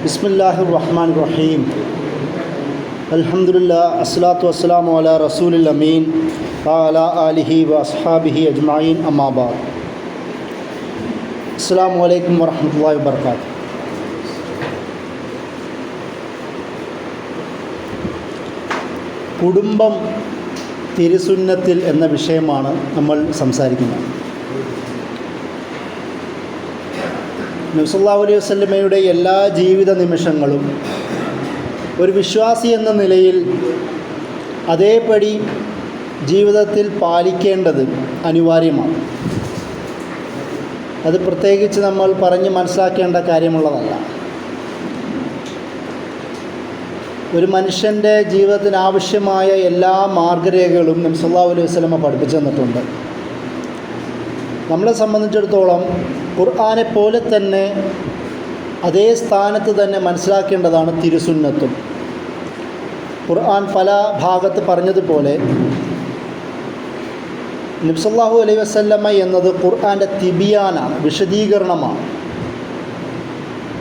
ബിസ്മില്ലാഹിർ റഹ്മാനിർ റഹീം. അൽഹംദുലില്ലാഹ് അസ്സലാത്തു വസ്സലാമു അലാ റസൂലിൽ അമീൻ വഅലാ ആലിഹി വഅസ്ഹാബിഹി അജ്മഈൻ അമ്മാ ബഅദ്. അസ്സലാമു അലൈക്കും വറഹ്മത്തുള്ളാഹി വബറകാതുഹു. കുടുംബം തിരുസുന്നത്തിൽ എന്ന വിഷയമാണ് നമ്മൾ സംസാരിക്കുന്നത്. നബി സല്ലല്ലാഹു അലൈഹി വസല്ലമയുടെ എല്ലാ ജീവിത നിമിഷങ്ങളും ഒരു വിശ്വാസി എന്ന നിലയിൽ അതേപടി ജീവിതത്തിൽ പാലിക്കേണ്ടത് അനിവാര്യമാണ്. അത് പ്രത്യേകിച്ച് നമ്മൾ പറഞ്ഞ് മനസ്സിലാക്കേണ്ട കാര്യമുള്ളതല്ല. ഒരു മനുഷ്യൻ്റെ ജീവിതത്തിന് ആവശ്യമായ എല്ലാ മാർഗ്ഗരേഖകളും നബി സല്ലല്ലാഹു അലൈഹി വസല്ലമ പഠിപ്പിച്ചു തന്നിട്ടുണ്ട്. നമ്മളെ സംബന്ധിച്ചിടത്തോളം ഖുർആനെ പോലെ തന്നെ അതേ സ്ഥാനത്ത് തന്നെ മനസ്സിലാക്കേണ്ടതാണ് തിരുസുന്നത്തും. ഖുർആൻ പല ഭാഗത്ത് പറഞ്ഞതുപോലെ നബി സല്ലല്ലാഹു അലൈഹി വസല്ലമ എന്നത് ഖുർആൻ്റെ തിബിയാനാണ്, വിശദീകരണമാണ്.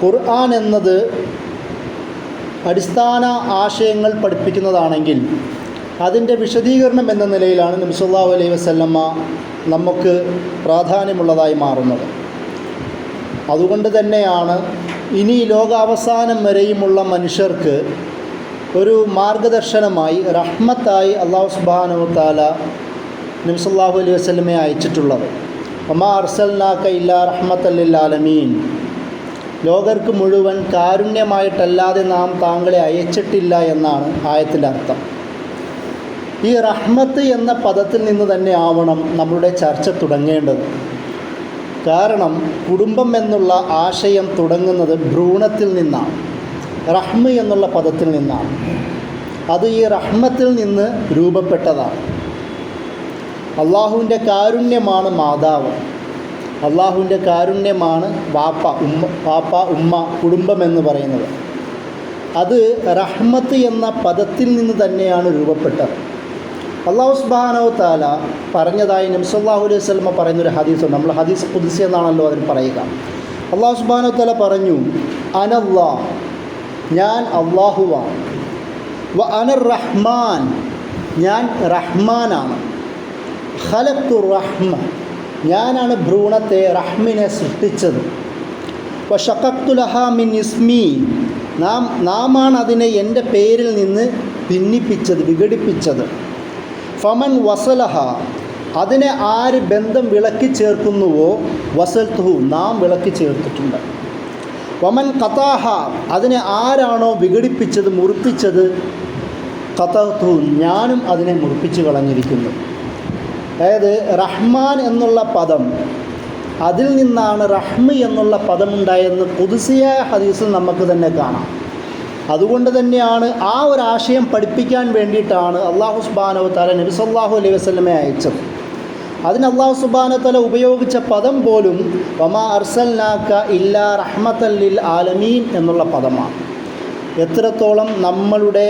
ഖുർആൻ എന്നത് അടിസ്ഥാന ആശയങ്ങൾ പഠിപ്പിക്കുന്നതാണെങ്കിൽ അതിൻ്റെ വിശദീകരണം എന്ന നിലയിലാണ് നബി സല്ലല്ലാഹു അലൈഹി വസല്ലമ നമുക്ക് പ്രാധാന്യമുള്ളതായി മാറുന്നത്. അതുകൊണ്ട് തന്നെയാണ് ഇനി ലോകാവസാനം വരെയുമുള്ള മനുഷ്യർക്ക് ഒരു മാർഗദർശനമായി റഹ്മത്തായി അല്ലാഹു സുബ്ഹാനഹു വ തആല നബി സല്ലല്ലാഹു അലൈഹി വസല്ലമയെ അയച്ചിട്ടുള്ളത്. വമാ അർസൽനാക ഇല്ലാ റഹ്മത്തൽ ലിൽ ആലമീൻ, ലോകർക്ക് മുഴുവൻ കാരുണ്യമായിട്ടല്ലാതെ നാം താങ്കളെ അയച്ചിട്ടില്ല എന്നാണ് ആയത്തിൻ്റെ അർത്ഥം. ഈ റഹ്മത്ത് എന്ന പദത്തിൽ നിന്ന് തന്നെ ആവണം നമ്മളുടെ ചർച്ച തുടങ്ങേണ്ടത്. കാരണം കുടുംബം എന്നുള്ള ആശയം തുടങ്ങുന്നത് ഭ്രൂണത്തിൽ നിന്നാണ്, റഹ്മ് എന്നുള്ള പദത്തിൽ നിന്നാണ്. അത് ഈ റഹ്മത്തിൽ നിന്ന് രൂപപ്പെട്ടതാണ്. അള്ളാഹുവിൻ്റെ കാരുണ്യമാണ് മാതാവ്, അള്ളാഹുവിൻ്റെ കാരുണ്യമാണ് വാപ്പ ഉമ്മ കുടുംബം എന്ന് പറയുന്നത്. അത് റഹ്മത്ത് എന്ന പദത്തിൽ നിന്ന് തന്നെയാണ് രൂപപ്പെട്ടത്. അല്ലാഹു സുബ്ഹാനഹു വ തആല പറഞ്ഞതായി നബി സല്ലല്ലാഹു അലൈഹി വസല്ലമ പറയുന്നൊരു ഹദീസുണ്ട്. നമ്മൾ ഹദീസ് ഖുദ്സി എന്നാണല്ലോ അതിന് പറയുക. അല്ലാഹു സുബ്ഹാനഹു വ തആല പറഞ്ഞു, അനല്ലാഹ്, ഞാൻ അള്ളാഹുവാണ്, വ അനർ റഹ്മാൻ, ഞാൻ റഹ്മാനാണ്, ഖലഖ്തു റഹ്മ, ഞാനാണ് ഭ്രൂണത്തെ റഹ്മിനെ സൃഷ്ടിച്ചത്, വ ശഖഖ്തു ലഹാ മിൻ ഇസ്മി, നാമാണ് അതിനെ എൻ്റെ പേരിൽ നിന്ന് ഭിന്നിപ്പിച്ചത്, വിഘടിപ്പിച്ചത്. ഫമൻ വസലഹ, അതിനെ ആര് ബന്ധം വിളക്കി ചേർക്കുന്നുവോ വസൽത്തുഹു, നാം വിളക്കി ചേർത്തിട്ടുണ്ട്. വമൻ ഖതാഹ, അതിനെ ആരാണോ വിഘടിപ്പിച്ചത്, മുറിപ്പിച്ചത്, ഖതഹ്തു, ഞാനും അതിനെ മുറിപ്പിച്ച് കളഞ്ഞിരിക്കുന്നു. അതായത് റഹ്മാൻ എന്നുള്ള പദം, അതിൽ നിന്നാണ് റഹ്മ് എന്നുള്ള പദമുണ്ടായെന്ന് ഖുദ്സിയായ ഹദീസിൽ നമുക്ക് തന്നെ കാണാം. അതുകൊണ്ട് തന്നെയാണ് ആ ഒരു ആശയം പഠിപ്പിക്കാൻ വേണ്ടിയിട്ടാണ് അല്ലാഹു സുബ്ഹാനഹു വ തആല നബി സല്ലല്ലാഹു അലൈഹി വസല്ലമയെ അയച്ചത്. അതിന് അല്ലാഹു സുബ്ഹാനഹു വ തആല ഉപയോഗിച്ച പദം പോലും വമാ അർസൽനാക ഇല്ലാ റഹ്മത്തൽ ലിൽ ആലമീൻ എന്നുള്ള പദമാണ്. എത്രത്തോളം നമ്മളുടെ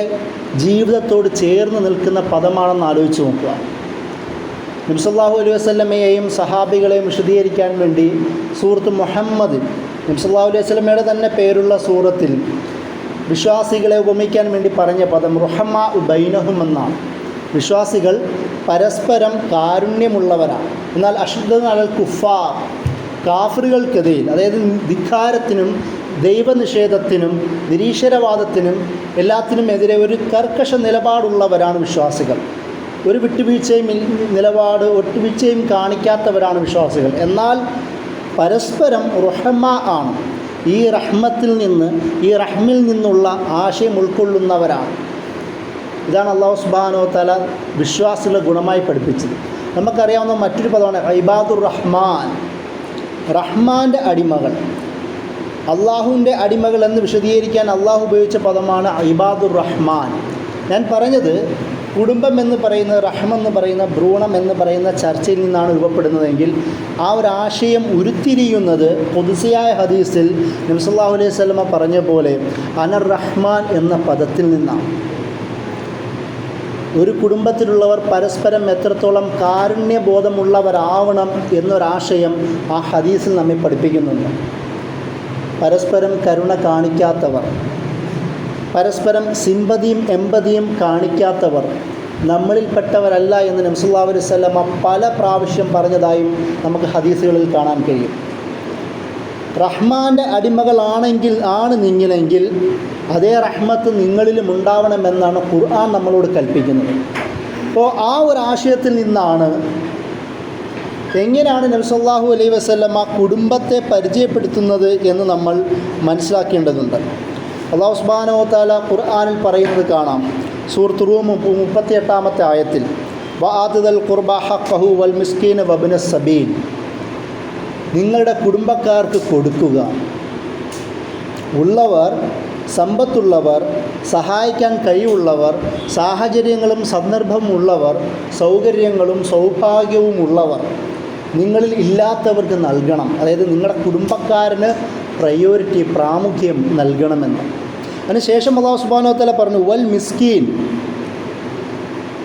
ജീവിതത്തോട് ചേർന്ന് നിൽക്കുന്ന പദമാണെന്ന് ആലോചിച്ച് നോക്കുക. നബി സല്ലല്ലാഹു അലൈഹി വസല്ലമയെയും സഹാബികളെയും വിശദീകരിക്കാൻ വേണ്ടി സൂറത്ത് മുഹമ്മദ്, നബി സല്ലല്ലാഹു അലൈഹി വസല്ലമയുടെ തന്നെ പേരുള്ള സൂറത്തിൽ വിശ്വാസികളെ ഉപമിക്കാൻ വേണ്ടി പറഞ്ഞ പദം റുഹമാ ബൈനഹും എന്നാണ്. വിശ്വാസികൾ പരസ്പരം കാരുണ്യമുള്ളവരാണ്. എന്നാൽ അഷ്ദദ് അലൽ കുഫാർ, കാഫിറുകൾക്കെതിരെ, അതായത് ധിക്കാരത്തിനും ദൈവനിഷേധത്തിനും നിരീശ്വരവാദത്തിനും എല്ലാത്തിനും എതിരെ ഒരു കർക്കശ നിലപാടുള്ളവരാണ് വിശ്വാസികൾ. ഒരു ഒട്ടുവീഴ്ചയും കാണിക്കാത്തവരാണ് വിശ്വാസികൾ. എന്നാൽ പരസ്പരം റുഹമ ആണ്. ഈ റഹ്മത്തിൽ നിന്ന്, ഈ റഹ്മിൽ നിന്നുള്ള ആശയം ഉൾക്കൊള്ളുന്നവരാണ്. ഇതാണ് അല്ലാഹു സുബ്ഹാനഹു വ തആല വിശ്വാസികളുടെ ഗുണമായി പഠിപ്പിച്ചത്. നമുക്കറിയാവുന്ന മറ്റൊരു പദമാണ് ഇബാദുർ റഹ്മാൻ, റഹ്മാൻ്റെ അടിമകൾ. അള്ളാഹുവിൻ്റെ അടിമകൾ എന്ന് വിശദീകരിക്കാൻ അള്ളാഹു ഉപയോഗിച്ച പദമാണ് ഇബാദുർ റഹ്മാൻ. ഞാൻ പറഞ്ഞത് കുടുംബം എന്ന് പറയുന്നത്, റഹ്മെന്ന് പറയുന്ന, ഭ്രൂണം എന്ന് പറയുന്ന ചർച്ചയിൽ നിന്നാണ് രൂപപ്പെടുന്നതെങ്കിൽ ആ ഒരു ആശയം ഉരുത്തിരിയുന്നത് ഖുദ്സിയായ ഹദീസിൽ നബി സല്ലല്ലാഹു അലൈഹി വസല്ലമ പറഞ്ഞ പോലെ അനർ റഹ്മാൻ എന്ന പദത്തിൽ നിന്നാണ്. ഒരു കുടുംബത്തിലുള്ളവർ പരസ്പരം എത്രത്തോളം കാരുണ്യബോധമുള്ളവരാവണം എന്നൊരാശയം ആ ഹദീസിൽ നമ്മെ പഠിപ്പിക്കുന്നുണ്ട്. പരസ്പരം കരുണ കാണിക്കാത്തവർ, പരസ്പരം സിമ്പതിയും എമ്പതിയും കാണിക്കാത്തവർ നമ്മളിൽപ്പെട്ടവരല്ല എന്ന് നബി സല്ലല്ലാഹു അലൈഹി വസല്ലമ പല പ്രാവശ്യം പറഞ്ഞതായും നമുക്ക് ഹദീസുകളിൽ കാണാൻ കഴിയും. റഹ്മാൻ്റെ അടിമകളാണെങ്കിൽ നിങ്ങളെങ്കിൽ അതേ റഹ്മത്ത് നിങ്ങളിലും ഉണ്ടാവണമെന്നാണ് ഖുർആൻ നമ്മളോട് കൽപ്പിക്കുന്നത്. അപ്പോൾ ആ ഒരു ആശയത്തിൽ നിന്നാണ് എങ്ങനെയാണ് നബി സല്ലല്ലാഹു അലൈഹി വസല്ലമ കുടുംബത്തെ പരിചയപ്പെടുത്തുന്നത് എന്ന് നമ്മൾ മനസ്സിലാക്കേണ്ടതുണ്ട്. അല്ലാഹു സുബ്ഹാനഹു വ തആല ഖുർആനിൽ പറയുന്നത് കാണാം. സൂറത്ത് റൂം 38-ാമത്തെ ആയത്തിൽ വആതിദൽ ഖുർബ ഹഖഹു വൽ മിസ്കീന വബ്നസ് സബീൽ, നിങ്ങളുടെ കുടുംബക്കാർക്ക് കൊടുക്കുക. ഉള്ളവർ, സമ്പത്തുള്ളവർ, സഹായിക്കാൻ കഴിവുള്ളവർ, സാഹചര്യങ്ങളും സന്ദർഭവും ഉള്ളവർ, സൗകര്യങ്ങളും സൗഭാഗ്യവും ഉള്ളവർ നിങ്ങളിൽ ഇല്ലാത്തവർക്ക് നൽകണം. അതായത് നിങ്ങളുടെ കുടുംബക്കാരന് പ്രയോറിറ്റി, പ്രാമുഖ്യം നൽകണമെന്ന്. അതിനുശേഷം അല്ലാഹു സുബ്ഹാനഹു വ തആല പറഞ്ഞു വൽ മിസ്കീൻ,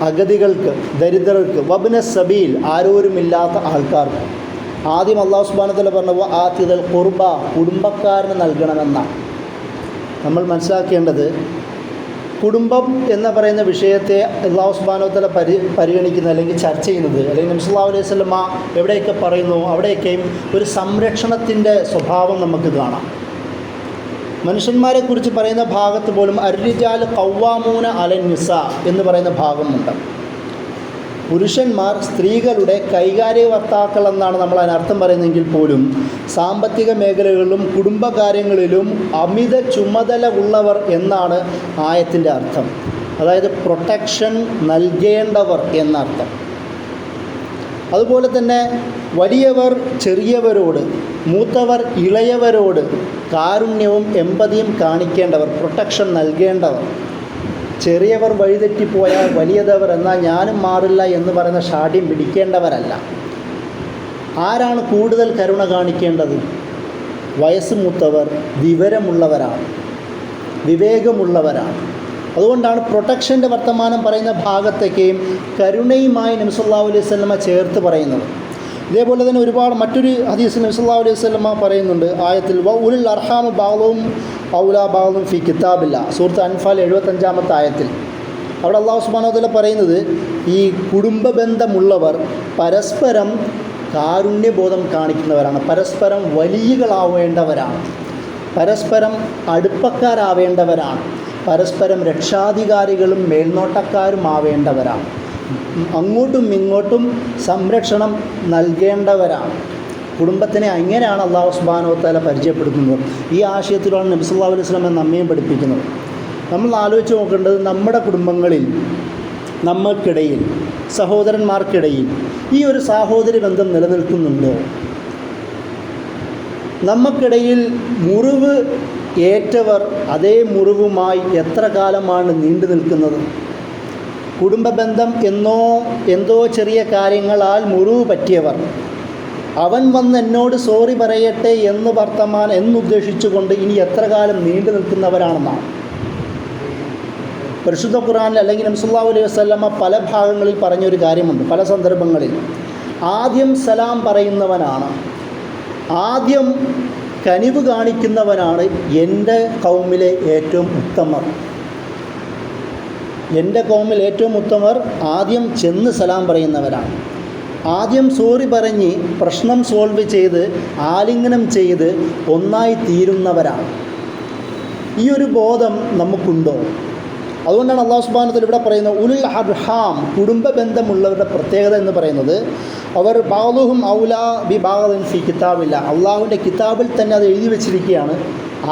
അഗതികൾക്ക്, ദരിദ്രർക്ക്, വബ്നസ് സബീൽ, ആരോരുമില്ലാത്ത ആൾക്കാർക്ക്. ആദ്യം അല്ലാഹു സുബ്ഹാനഹു വ തആല പറഞ്ഞു വആതിദൽ ഖുർബ, കുടുംബക്കാരന് നൽകണമെന്നാണ്. നമ്മൾ മനസ്സിലാക്കേണ്ടത് കുടുംബം എന്ന് പറയുന്ന വിഷയത്തെ അല്ലാഹു സുബ്ഹാനഹു വ തആല പരിഗണിക്കുന്നത് അല്ലെങ്കിൽ ചർച്ച ചെയ്യുന്നത്, അല്ലെങ്കിൽ നബി സല്ലല്ലാഹു അലൈഹി വസല്ലമ എവിടെയൊക്കെ പറയുന്നു അവിടെയൊക്കെയും ഒരു സംരക്ഷണത്തിൻ്റെ സ്വഭാവം നമുക്ക് കാണാം. മനുഷ്യന്മാരെക്കുറിച്ച് പറയുന്ന ഭാഗത്ത് പോലും അർരിജാൽ ഖവ്വാമൂന അലൻ നിസാ എന്ന് പറയുന്ന ഭാഗമുണ്ട്. പുരുഷന്മാർ സ്ത്രീകളുടെ കൈകാര്യകർത്താക്കൾ എന്നാണ് നമ്മൾ അതിനർത്ഥം പറയുന്നതെങ്കിൽ പോലും സാമ്പത്തിക മേഖലകളിലും കുടുംബകാര്യങ്ങളിലും അമിത ചുമതല ഉള്ളവർ എന്നാണ് ആയത്തിൻ്റെ അർത്ഥം. അതായത് പ്രൊട്ടക്ഷൻ നൽകേണ്ടവർ എന്നർത്ഥം. അതുപോലെ തന്നെ വലിയവർ ചെറിയവരോട്, മൂത്തവർ ഇളയവരോട് കാരുണ്യവും എമ്പതിയും കാണിക്കേണ്ടവർ, പ്രൊട്ടക്ഷൻ നൽകേണ്ടവർ. ചെറിയവർ വഴിതെറ്റിപ്പോയാൽ വലിയതവർ എന്നാൽ ഞാനും മാറില്ല എന്ന് പറയുന്ന ഷാഠ്യം പിടിക്കേണ്ടവരല്ല. ആരാണ് കൂടുതൽ കരുണ കാണിക്കേണ്ടത്? വയസ്സ് മൂത്തവർ, വിവരമുള്ളവരാണ്, വിവേകമുള്ളവരാണ്. അതുകൊണ്ടാണ് പ്രൊട്ടക്ഷൻ്റെ വർത്തമാനം പറയുന്ന ഭാഗത്തേക്കും കരുണയുമായി നബി സല്ലല്ലാഹു അലൈഹി വസല്ലമ ചേർത്ത് പറയുന്നത്. ഇതേപോലെ തന്നെ ഒരുപാട് മറ്റൊരു ഹദീസിൽ നബി സല്ലല്ലാഹു അലൈഹി വസല്ലമ പറയുന്നുണ്ട് ആയത്തിൽ വ ഉലുൽ അർഹാം ബഅ്ളുഹും ഔലാ ബഅ്ളും ഫി കിതാബില്ല, സൂറത്ത് അൻഫാൽ 75-ാമത്തെ ആയത്തിൽ. അവിടെ അല്ലാഹു സുബ്ഹാനഹു വ തആല പറയുന്നത് ഈ കുടുംബ ബന്ധമുള്ളവർ പരസ്പരം കാരുണ്യബോധം കാണിക്കുന്നവരാണ്, പരസ്പരം വലിയകളാവേണ്ടവരാണ്, പരസ്പരം അടുപ്പക്കാരാവേണ്ടവരാണ്, പരസ്പരം രക്ഷാധികാരികളും മേൽനോട്ടക്കാരും ആവേണ്ടവരാണ്, അങ്ങോട്ടും ഇങ്ങോട്ടും സംരക്ഷണം നൽകേണ്ടവരാണ്. കുടുംബത്തിനെ അങ്ങനെയാണ് അല്ലാഹു സുബ്ഹാനഹു വ തആല പരിചയപ്പെടുത്തുന്നത്. ഈ ആശയത്തിലാണ് നബി സല്ലല്ലാഹു അലൈഹി വസല്ലം നമ്മയും പഠിപ്പിക്കുന്നത്. നമ്മൾ ആലോചിച്ച് നോക്കേണ്ടത് നമ്മുടെ കുടുംബങ്ങളിൽ, നമ്മൾക്കിടയിൽ, സഹോദരന്മാർക്കിടയിൽ ഈ ഒരു സാഹോദര്യ ബന്ധം നിലനിൽക്കുന്നുണ്ടോ? നമുക്കിടയിൽ മുറിവ് ഏറ്റവർ അതേ മുറിവുമായി എത്ര കാലമാണ് നീണ്ടു നിൽക്കുന്നത്? കുടുംബ ബന്ധം എന്തോ ചെറിയ കാര്യങ്ങളാൽ മുറിവ് പറ്റിയവർ അവൻ വന്ന് എന്നോട് സോറി പറയട്ടെ എന്നുദ്ദേശിച്ചുകൊണ്ട് ഇനി എത്ര കാലം നീണ്ടു നിൽക്കുന്നവരാണെന്നാണ്. പരിശുദ്ധ ഖുർആനിൽ അല്ലെങ്കിൽ നബി സല്ലല്ലാഹു അലൈഹി വസല്ലമ പല ഭാഗങ്ങളിൽ പറഞ്ഞൊരു കാര്യമുണ്ട്. പല സന്ദർഭങ്ങളിൽ ആദ്യം സലാം പറയുന്നവനാണ്, ആദ്യം കനിവ് കാണിക്കുന്നവനാണ് എൻ്റെ കൗമിലെ ഏറ്റവും ഉത്തമർ. എൻ്റെ കൗമിൽ ഏറ്റവും ഉത്തമർ ആദ്യം ചെന്ന് സലാം പറയുന്നവരാണ്, ആദ്യം സോറി പറഞ്ഞ് പ്രശ്നം സോൾവ് ചെയ്ത് ആലിംഗനം ചെയ്ത് ഒന്നായി തീരുന്നവരാണ്. ഈ ഒരു ബോധം നമുക്കുണ്ടോ? അതുകൊണ്ടാണ് അല്ലാഹു സുബ്ഹാനഹു വ തആല ഇവിടെ പറയുന്നത് ഉലുൽ അർഹാം, കുടുംബ ബന്ധമുള്ളവരുടെ പ്രത്യേകത എന്ന് പറയുന്നത് അവർ ബഅ്ളുഹും ഔലാ ബി ബഅ്ളിൻ ഫി കിതാബില്ല, അള്ളാഹുവിൻ്റെ കിതാബിൽ തന്നെ അത് എഴുതി വച്ചിരിക്കുകയാണ്.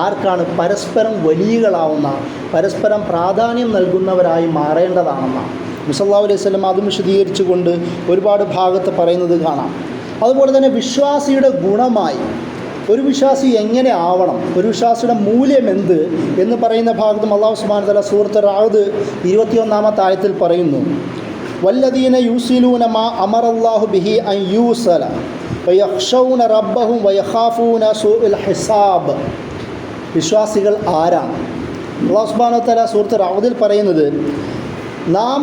ആർക്കാണ്? പരസ്പരം വലിയകളാവുന്ന, പരസ്പരം പ്രാധാന്യം നൽകുന്നവരായി മാറേണ്ടതാണെന്നാണ് നബി സല്ലല്ലാഹു അലൈഹി വസല്ലം അതും വിശദീകരിച്ചുകൊണ്ട് ഒരുപാട് ഭാഗത്ത് പറയുന്നത് കാണാം. അതുപോലെ തന്നെ വിശ്വാസിയുടെ ഗുണമായി ഒരു വിശ്വാസി എങ്ങനെ ആവണം, ഒരു വിശ്വാസിയുടെ മൂല്യം എന്ത് എന്ന് പറയുന്ന ഭാഗത്തും അല്ലാഹു സുബ്ഹാനഹു വ തആല സൂറത്ത് റഅദ് 21-ാമത്തെ ആയത്തിൽ പറയുന്നു വല്ലദീന യൂസിലൂന മാ അമറല്ലാഹു ബിഹി അൻ യൂസല വയഖ്ശൗന റബ്ബഹും വയഖാഫൂന സൂഅൽ ഹിസാബ്. വിശ്വാസികൾ ആരാണ്? അല്ലാഹു സുബ്ഹാനഹു വ തആല സൂറത്ത് റഅദിൽ പറയുന്നത് നാം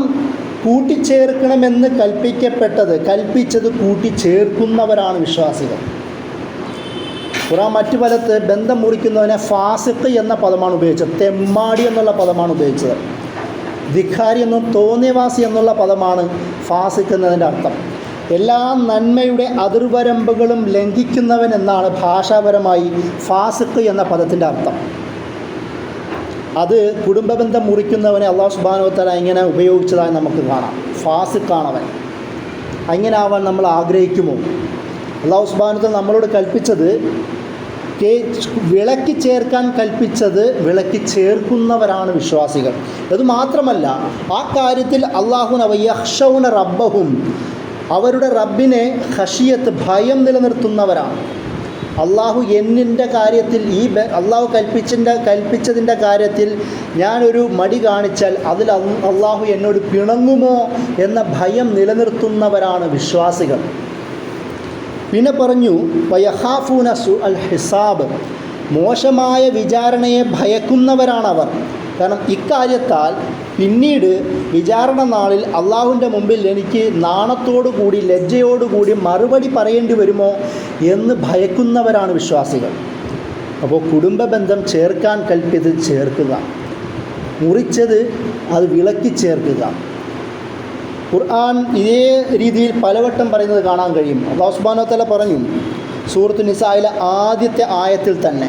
കൂട്ടിച്ചേർക്കണമെന്ന് കൽപ്പിച്ചത് കൂട്ടിച്ചേർക്കുന്നവരാണ് വിശ്വാസികൾ. ഖുർആൻ മറ്റു പലത്ത് ബന്ധം മുറിക്കുന്നതിനെ ഫാസിഖ് എന്ന പദമാണ് ഉപയോഗിച്ചത്, തെമ്മാടി എന്നുള്ള പദമാണ് ഉപയോഗിച്ചത്. ധിക്കാരി എന്നും തോന്നിയവാസി എന്നുള്ള പദമാണ് ഫാസിഖ് എന്നതിൻ്റെ അർത്ഥം. എല്ലാ നന്മയുടെ അതിർവരമ്പുകളും ലംഘിക്കുന്നവൻ എന്നാണ് ഭാഷാപരമായി ഫാസിഖ് എന്ന പദത്തിൻ്റെ അർത്ഥം. അത് കുടുംബബന്ധം മുറിക്കുന്നവനെ അല്ലാഹു സുബ്ഹാനഹു വ തആല ഇങ്ങനെ ഉപയോഗിച്ചതായി നമുക്ക് കാണാം. ഫാസിഖാണവൻ. അങ്ങനെ ആവാൻ നമ്മൾ ആഗ്രഹിക്കുമോ? അല്ലാഹു സുബ്ഹാനഹു വ തആല നമ്മളോട് കൽപ്പിച്ചത്, വിളക്കി ചേർക്കാൻ കൽപ്പിച്ചത് വിളക്കി ചേർക്കുന്നവരാണ് വിശ്വാസികൾ. അതുമാത്രമല്ല, ആ കാര്യത്തിൽ അല്ലാഹുന വയഖ്ശൗന റബ്ബഹും, അവരുടെ റബ്ബിനെ ഖശിയത്ത്, ഭയം നിലനിർത്തുന്നവരാണ്. അള്ളാഹു എന്നിൻ്റെ കാര്യത്തിൽ, അള്ളാഹു കൽപ്പിച്ചതിൻ്റെ കാര്യത്തിൽ ഞാനൊരു മടി കാണിച്ചാൽ അതിൽ അള്ളാഹു എന്നോട് പിണങ്ങുമോ എന്ന ഭയം നിലനിർത്തുന്നവരാണ് വിശ്വാസികൾ. പിന്നെ പറഞ്ഞു വയഖാഫൂന സുഅൽ ഹിസാബ്, മോശമായ വിചാരണയെ ഭയക്കുന്നവരാണവർ. കാരണം ഇക്കാര്യത്താൽ പിന്നീട് വിചാരണ നാളിൽ അള്ളാഹുവിൻ്റെ മുമ്പിൽ എനിക്ക് നാണത്തോടുകൂടി ലജ്ജയോടുകൂടി മറുപടി പറയേണ്ടി വരുമോ എന്ന് ഭയക്കുന്നവരാണ് വിശ്വാസികൾ. അപ്പോൾ കുടുംബ ബന്ധം ചേർക്കാൻ കൽപ്പിച്ചത് ചേർക്കുക, മുറിച്ചത് അത് വിളക്കി ചേർക്കുക. ഖുർആൻ ഇതേ രീതിയിൽ പലവട്ടം പറയുന്നത് കാണാൻ കഴിയും. അല്ലാഹു സുബ്ഹാനഹു വ തആല പറഞ്ഞു സൂറത്തു നിസായിലെ ആദ്യത്തെ ആയത്തിൽ തന്നെ.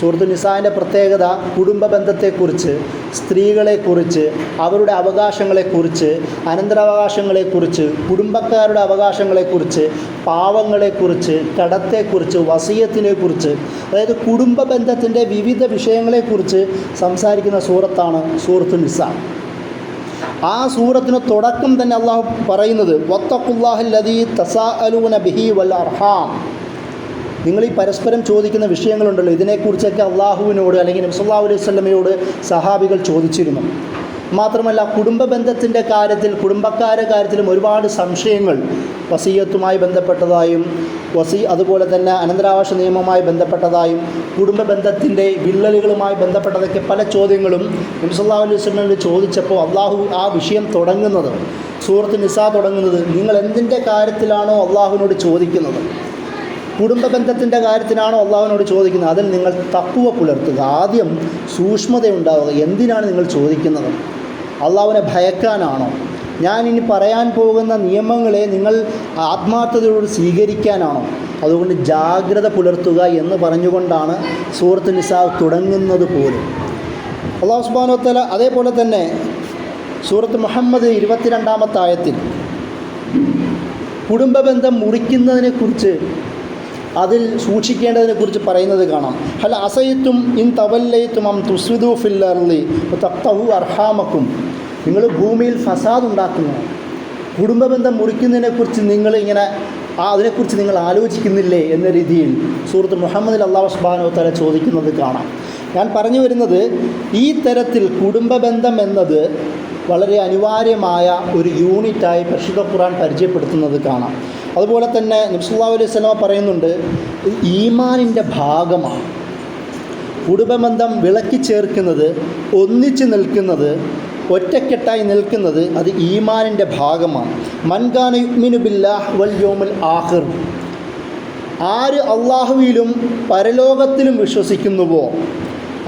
സൂറത്തു നിസായിൻ്റെ പ്രത്യേകത കുടുംബ ബന്ധത്തെക്കുറിച്ച്, സ്ത്രീകളെക്കുറിച്ച്, അവരുടെ അവകാശങ്ങളെക്കുറിച്ച്, അനന്തരാവകാശങ്ങളെക്കുറിച്ച്, കുടുംബക്കാരുടെ അവകാശങ്ങളെക്കുറിച്ച്, പാവങ്ങളെക്കുറിച്ച്, കടത്തെക്കുറിച്ച്, വസിയത്തിനെക്കുറിച്ച്, അതായത് കുടുംബ ബന്ധത്തിൻ്റെ വിവിധ വിഷയങ്ങളെക്കുറിച്ച് സംസാരിക്കുന്ന സൂറത്താണ് സൂറത്തു നിസാ. ആ സൂറത്തിന് തുടക്കം തന്നെ അള്ളാഹു പറയുന്നത് വത്തഖുല്ലാഹല്ലദീ തസാഅലൂന ബിഹി വൽ അർഹാം, നിങ്ങൾ ഈ പരസ്പരം ചോദിക്കുന്ന വിഷയങ്ങളുണ്ടല്ലോ, ഇതിനെക്കുറിച്ചൊക്കെ അള്ളാഹുവിനോട് അല്ലെങ്കിൽ നബി സല്ലല്ലാഹു അലൈഹി വസല്ലമയോട് സഹാബികൾ ചോദിച്ചിരുന്നു. മാത്രമല്ല കുടുംബ ബന്ധത്തിൻ്റെ കാര്യത്തിൽ, കുടുംബക്കാരുടെ കാര്യത്തിലും ഒരുപാട് സംശയങ്ങൾ വസിയത്തുമായി ബന്ധപ്പെട്ടതായും അതുപോലെ തന്നെ അനന്തരാവകാശ നിയമവുമായി ബന്ധപ്പെട്ടതായും കുടുംബ ബന്ധത്തിൻ്റെ വിള്ളലുകളുമായി ബന്ധപ്പെട്ടതൊക്കെ പല ചോദ്യങ്ങളും നബി സല്ലല്ലാഹു അലൈഹി വസല്ലമയോട് ചോദിച്ചപ്പോൾ അള്ളാഹു ആ വിഷയം തുടങ്ങുന്നത്, സൂറത്ത് നിസാ തുടങ്ങുന്നത്, നിങ്ങൾ എന്തിൻ്റെ കാര്യത്തിലാണോ അള്ളാഹുവിനോട് ചോദിക്കുന്നത്, കുടുംബ ബന്ധത്തിൻ്റെ കാര്യത്തിനാണോ അള്ളാഹുവിനോട് ചോദിക്കുന്നത്, അതിൽ നിങ്ങൾ തഖ്വ പുലർത്തുക, ആദ്യം സൂക്ഷ്മതയുണ്ടാവുക. എന്തിനാണ് നിങ്ങൾ ചോദിക്കുന്നത്? അള്ളാഹുവിനെ ഭയക്കാനാണോ? ഞാൻ ഇനി പറയാൻ പോകുന്ന നിയമങ്ങളെ നിങ്ങൾ ആത്മാർത്ഥതയോട് സ്വീകരിക്കാനാണോ? അതുകൊണ്ട് ജാഗ്രത പുലർത്തുക എന്ന് പറഞ്ഞുകൊണ്ടാണ് സൂറത്ത് നിസാ തുടങ്ങുന്നത് പോലും. അല്ലാഹു സുബ്ഹാനഹു വ തആല അതേപോലെ തന്നെ സൂറത്ത് മുഹമ്മദ് 22-ാമത്തെ ആയത്തിൽ കുടുംബ ബന്ധം മുറിക്കുന്നതിനെക്കുറിച്ച്, അതിൽ സൂക്ഷിക്കേണ്ടതിനെക്കുറിച്ച് പറയുന്നത് കാണാം. ഹൽ അസൈത്തും ഇൻ തവല്ലൈത്തും അം തുസ്വിദു ഫിൽ അർളി വതഖ്തഹു അർഹാമക്കും, നിങ്ങൾ ഭൂമിയിൽ ഫസാദ് ഉണ്ടാക്കുന്നു, കുടുംബ ബന്ധം മുറിക്കുന്നതിനെക്കുറിച്ച് അതിനെക്കുറിച്ച് നിങ്ങൾ ആലോചിക്കുന്നില്ലേ എന്ന രീതിയിൽ സൂറത്ത് മുഹമ്മദിൽ അല്ലാഹു സുബ്ഹാനഹു വ തആല ചോദിക്കുന്നത് കാണാം. ഞാൻ പറഞ്ഞു വരുന്നത്, ഈ തരത്തിൽ കുടുംബ ബന്ധം എന്നത് വളരെ അനിവാര്യമായ ഒരു യൂണിറ്റായി പരിശുദ്ധ ഖുർആൻ പരിചയപ്പെടുത്തുന്നത് കാണാം. അതുപോലെ തന്നെ നബി സല്ലല്ലാഹു അലൈഹി വസല്ലം പറയുന്നുണ്ട്, ഈമാനിൻ്റെ ഭാഗമാണ് കുടുംബബന്ധം വിളക്കി ചേർക്കുന്നത്, ഒന്നിച്ച് നിൽക്കുന്നത്, ഒറ്റക്കെട്ടായി നിൽക്കുന്നത്, അത് ഈമാനിൻ്റെ ഭാഗമാണ്. മൻ കാന യുഅ്മിനു ബില്ലാഹി വൽ യൗമിൽ ആഖിർ, ആര് അള്ളാഹുവിലും പരലോകത്തിലും വിശ്വസിക്കുന്നുവോ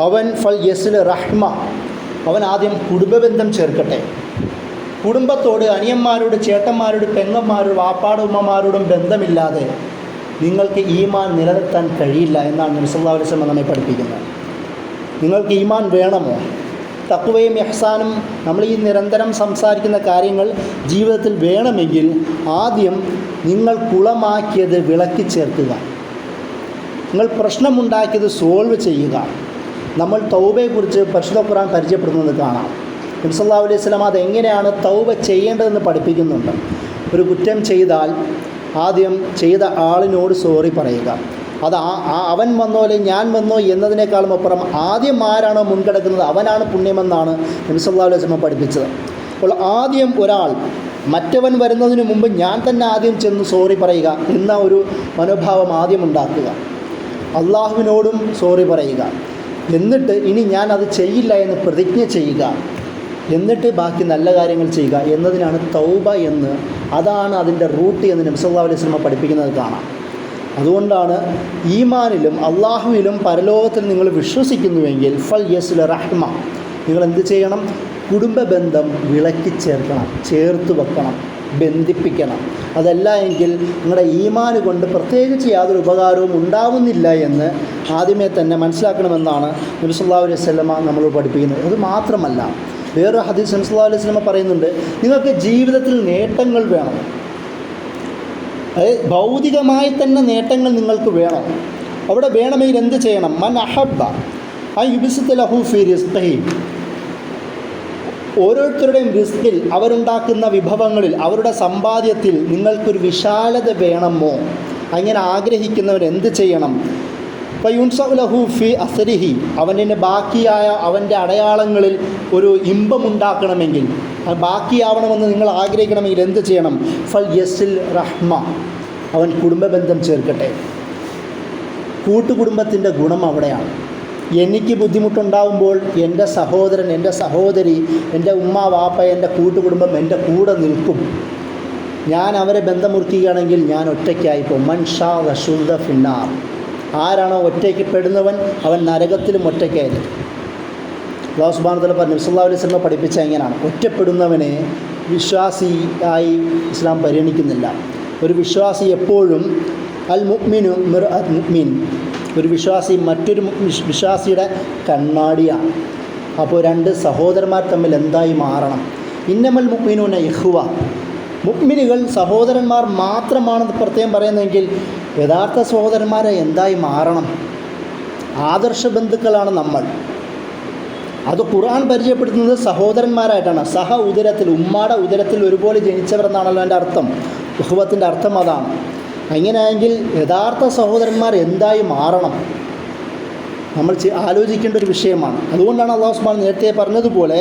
അവൻ ഫൽ യസ്ൽ റഹ്മ, അവൻ ആദ്യം കുടുംബബന്ധം ചേർക്കട്ടെ. കുടുംബത്തോട്, അനിയന്മാരോട്, ചേട്ടന്മാരോട്, പെങ്ങന്മാരോട്, വാപ്പാടും ഉമ്മമാരോടും ബന്ധമില്ലാതെ നിങ്ങൾക്ക് ഈമാൻ നിലനിർത്താൻ കഴിയില്ല എന്നാണ് നബി സല്ലല്ലാഹു അലൈഹി വസല്ലം നമ്മെ പഠിപ്പിക്കുന്നത്. നിങ്ങൾക്ക് ഈമാൻ വേണമോ? തഖ്വയും ഇഹ്സാനും, നമ്മൾ ഈ നിരന്തരം സംസാരിക്കുന്ന കാര്യങ്ങൾ ജീവിതത്തിൽ വേണമെങ്കിൽ ആദ്യം നിങ്ങൾ കുളമാക്കിയത് വിളക്കി ചേർക്കുക, നിങ്ങൾ പ്രശ്നമുണ്ടാക്കിയത് സോൾവ് ചെയ്യുക. നമ്മൾ തൗബയെക്കുറിച്ച് പരിശുദ്ധ ഖുർആൻ പരിചയപ്പെടുന്നത് കാണാം. നബി സല്ലല്ലാഹു അലൈഹി വസല്ലം അതെങ്ങനെയാണ് തൗബ ചെയ്യേണ്ടതെന്ന് പഠിപ്പിക്കുന്നുണ്ട്. ഒരു കുറ്റം ചെയ്താൽ ആദ്യം ചെയ്ത ആളിനോട് സോറി പറയുക. അത് അവൻ വന്നോ അല്ലെങ്കിൽ ഞാൻ വന്നോ എന്നതിനേക്കാളും അപ്പുറം ആദ്യം ആരാണോ മുൻകിടക്കുന്നത് അവനാണ് പുണ്യമെന്നാണ് നബി സല്ലല്ലാഹു അലൈഹി വസല്ലം പഠിപ്പിച്ചത്. അപ്പോൾ ആദ്യം ഒരാൾ മറ്റവൻ വരുന്നതിന് മുമ്പ് ഞാൻ തന്നെ ആദ്യം ചെന്ന് സോറി പറയുക എന്ന ഒരു മനോഭാവം ആദ്യം ഉണ്ടാക്കുക. അള്ളാഹുവിനോടും സോറി പറയുക. എന്നിട്ട് ഇനി ഞാൻ അത് ചെയ്യില്ല എന്ന് പ്രതിജ്ഞ ചെയ്യുക. എന്നിട്ട് ബാക്കി നല്ല കാര്യങ്ങൾ ചെയ്യുക എന്നതിനാണ് തൗബ എന്ന്, അതാണ് അതിൻ്റെ റൂട്ട് എന്ന് നബി സല്ലല്ലാഹു അലൈഹി വസല്ലം പഠിപ്പിക്കുന്നത് കാണാം. അതുകൊണ്ടാണ് ഈമാനിലും അള്ളാഹുവിലും പരലോകത്തിൽ നിങ്ങൾ വിശ്വസിക്കുന്നുവെങ്കിൽ ഫൽ യസ്ല റഹ്മ, നിങ്ങൾ എന്ത് ചെയ്യണം? കുടുംബ ബന്ധം വിളക്കി ചേർക്കണം, ചേർത്ത് വെക്കണം, ബന്ധിപ്പിക്കണം. അതല്ല എങ്കിൽ നിങ്ങളുടെ ഈമാൻ കൊണ്ട് പ്രത്യേകിച്ച് യാതൊരു ഉപകാരവും ഉണ്ടാവുന്നില്ല എന്ന് ആദ്യമേ തന്നെ മനസ്സിലാക്കണമെന്നാണ് നബി സല്ലല്ലാഹു അലൈഹി വസല്ലമ നമ്മളോട് പഠിപ്പിക്കുന്നത്. അത് മാത്രമല്ല, വേറൊരു ഹദീസ് നബി സല്ലല്ലാഹു അലൈഹി വസല്ലമ പറയുന്നുണ്ട്, നിങ്ങൾക്ക് ജീവിതത്തിൽ നേട്ടങ്ങൾ വേണം, അതായത് ഭൗതികമായി തന്നെ നേട്ടങ്ങൾ നിങ്ങൾക്ക് വേണം. അവിടെ വേണമെങ്കിൽ എന്ത് ചെയ്യണം? മൻ അഹബ്ബ അൻ യുബ്സിത ലഹു ഫീ റിസ്ഖിഹി, ഓരോരുത്തരുടെയും റിസ്കിൽ, അവരുണ്ടാക്കുന്ന വിഭവങ്ങളിൽ, അവരുടെ സമ്പാദ്യത്തിൽ നിങ്ങൾക്കൊരു വിശാലത വേണമോ? അങ്ങനെ ആഗ്രഹിക്കുന്നവർ എന്ത് ചെയ്യണം? ഫയുൻസഉ ലഹു ഫി അസ്രിഹി, അവൻ്റെ ബാക്കിയായ അവൻ്റെ അടയാളങ്ങളിൽ ഒരു ഇമ്പമുണ്ടാക്കണമെങ്കിൽ, അത് ബാക്കിയാവണമെന്ന് നിങ്ങൾ ആഗ്രഹിക്കണമെങ്കിൽ എന്ത് ചെയ്യണം? ഫൽ യസിൽ റഹ്മ, അവൻ കുടുംബബന്ധം ചേർക്കട്ടെ. കൂട്ടുകുടുംബത്തിൻ്റെ ഗുണം അവിടെയാണ്. എനിക്ക് ബുദ്ധിമുട്ടുണ്ടാകുമ്പോൾ എൻ്റെ സഹോദരൻ, എൻ്റെ സഹോദരി, എൻ്റെ ഉമ്മ വാപ്പ, എൻ്റെ കൂട്ടുകുടുംബം എൻ്റെ കൂടെ നിൽക്കും. ഞാൻ അവരെ ബന്ധമുറിക്കുകയാണെങ്കിൽ ഞാൻ ഒറ്റയ്ക്കായിപ്പോൾ. മൻഷാ റഷുദ ഫിന്നാർ, ആരാണോ ഒറ്റയ്ക്ക് പെടുന്നവൻ അവൻ നരകത്തിലും ഒറ്റയ്ക്കായിരിക്കും. അല്ലാഹു സുബ്ഹാനഹു വ തആല പറഞ്ഞു, സല്ലല്ലാഹു അലൈഹി വസല്ലം പഠിപ്പിച്ച എങ്ങനെയാണ്? ഒറ്റപ്പെടുന്നവനെ വിശ്വാസിയായി ഇസ്ലാം പരിഗണിക്കുന്നില്ല. ഒരു വിശ്വാസി എപ്പോഴും അൽ മുഅ്മിനു മിർഅത്ത് മുഅ്മിൻ, ഒരു വിശ്വാസി മറ്റൊരു വിശ്വാസിയുടെ കണ്ണാടിയാണ്. അപ്പോൾ രണ്ട് സഹോദരന്മാർ തമ്മിൽ എന്തായി മാറണം? ഇന്നമൽ മുഅ്മിനൂന ഇഖ്വ, മുഅ്മിനുകൾ സഹോദരന്മാർ മാത്രമാണെന്ന് പ്രത്യേകം പറയുന്നതെങ്കിൽ യഥാർത്ഥ സഹോദരന്മാരെ എന്തായി മാറണം? ആദർശ ബന്ധുക്കളാണ് നമ്മൾ. അത് ഖുർആൻ പരിചയപ്പെടുത്തുന്നത് സഹോദരന്മാരായിട്ടാണ്. സഹ ഉദരത്തിൽ, ഉമ്മാടെ ഉദരത്തിൽ ഒരുപോലെ ജനിച്ചവർ എന്നാണല്ലോ എൻ്റെ അർത്ഥം. ഉഖ്വത്തിൻ്റെ അർത്ഥം അതാണ്. അങ്ങനെയെങ്കിൽ യഥാർത്ഥ സഹോദരന്മാർ എന്തായി മാറണം? നമ്മൾ ആലോചിക്കേണ്ട ഒരു വിഷയമാണ്. അതുകൊണ്ടാണ് അല്ലാഹു സുബ്ഹാനഹു നേരത്തെ പറഞ്ഞതുപോലെ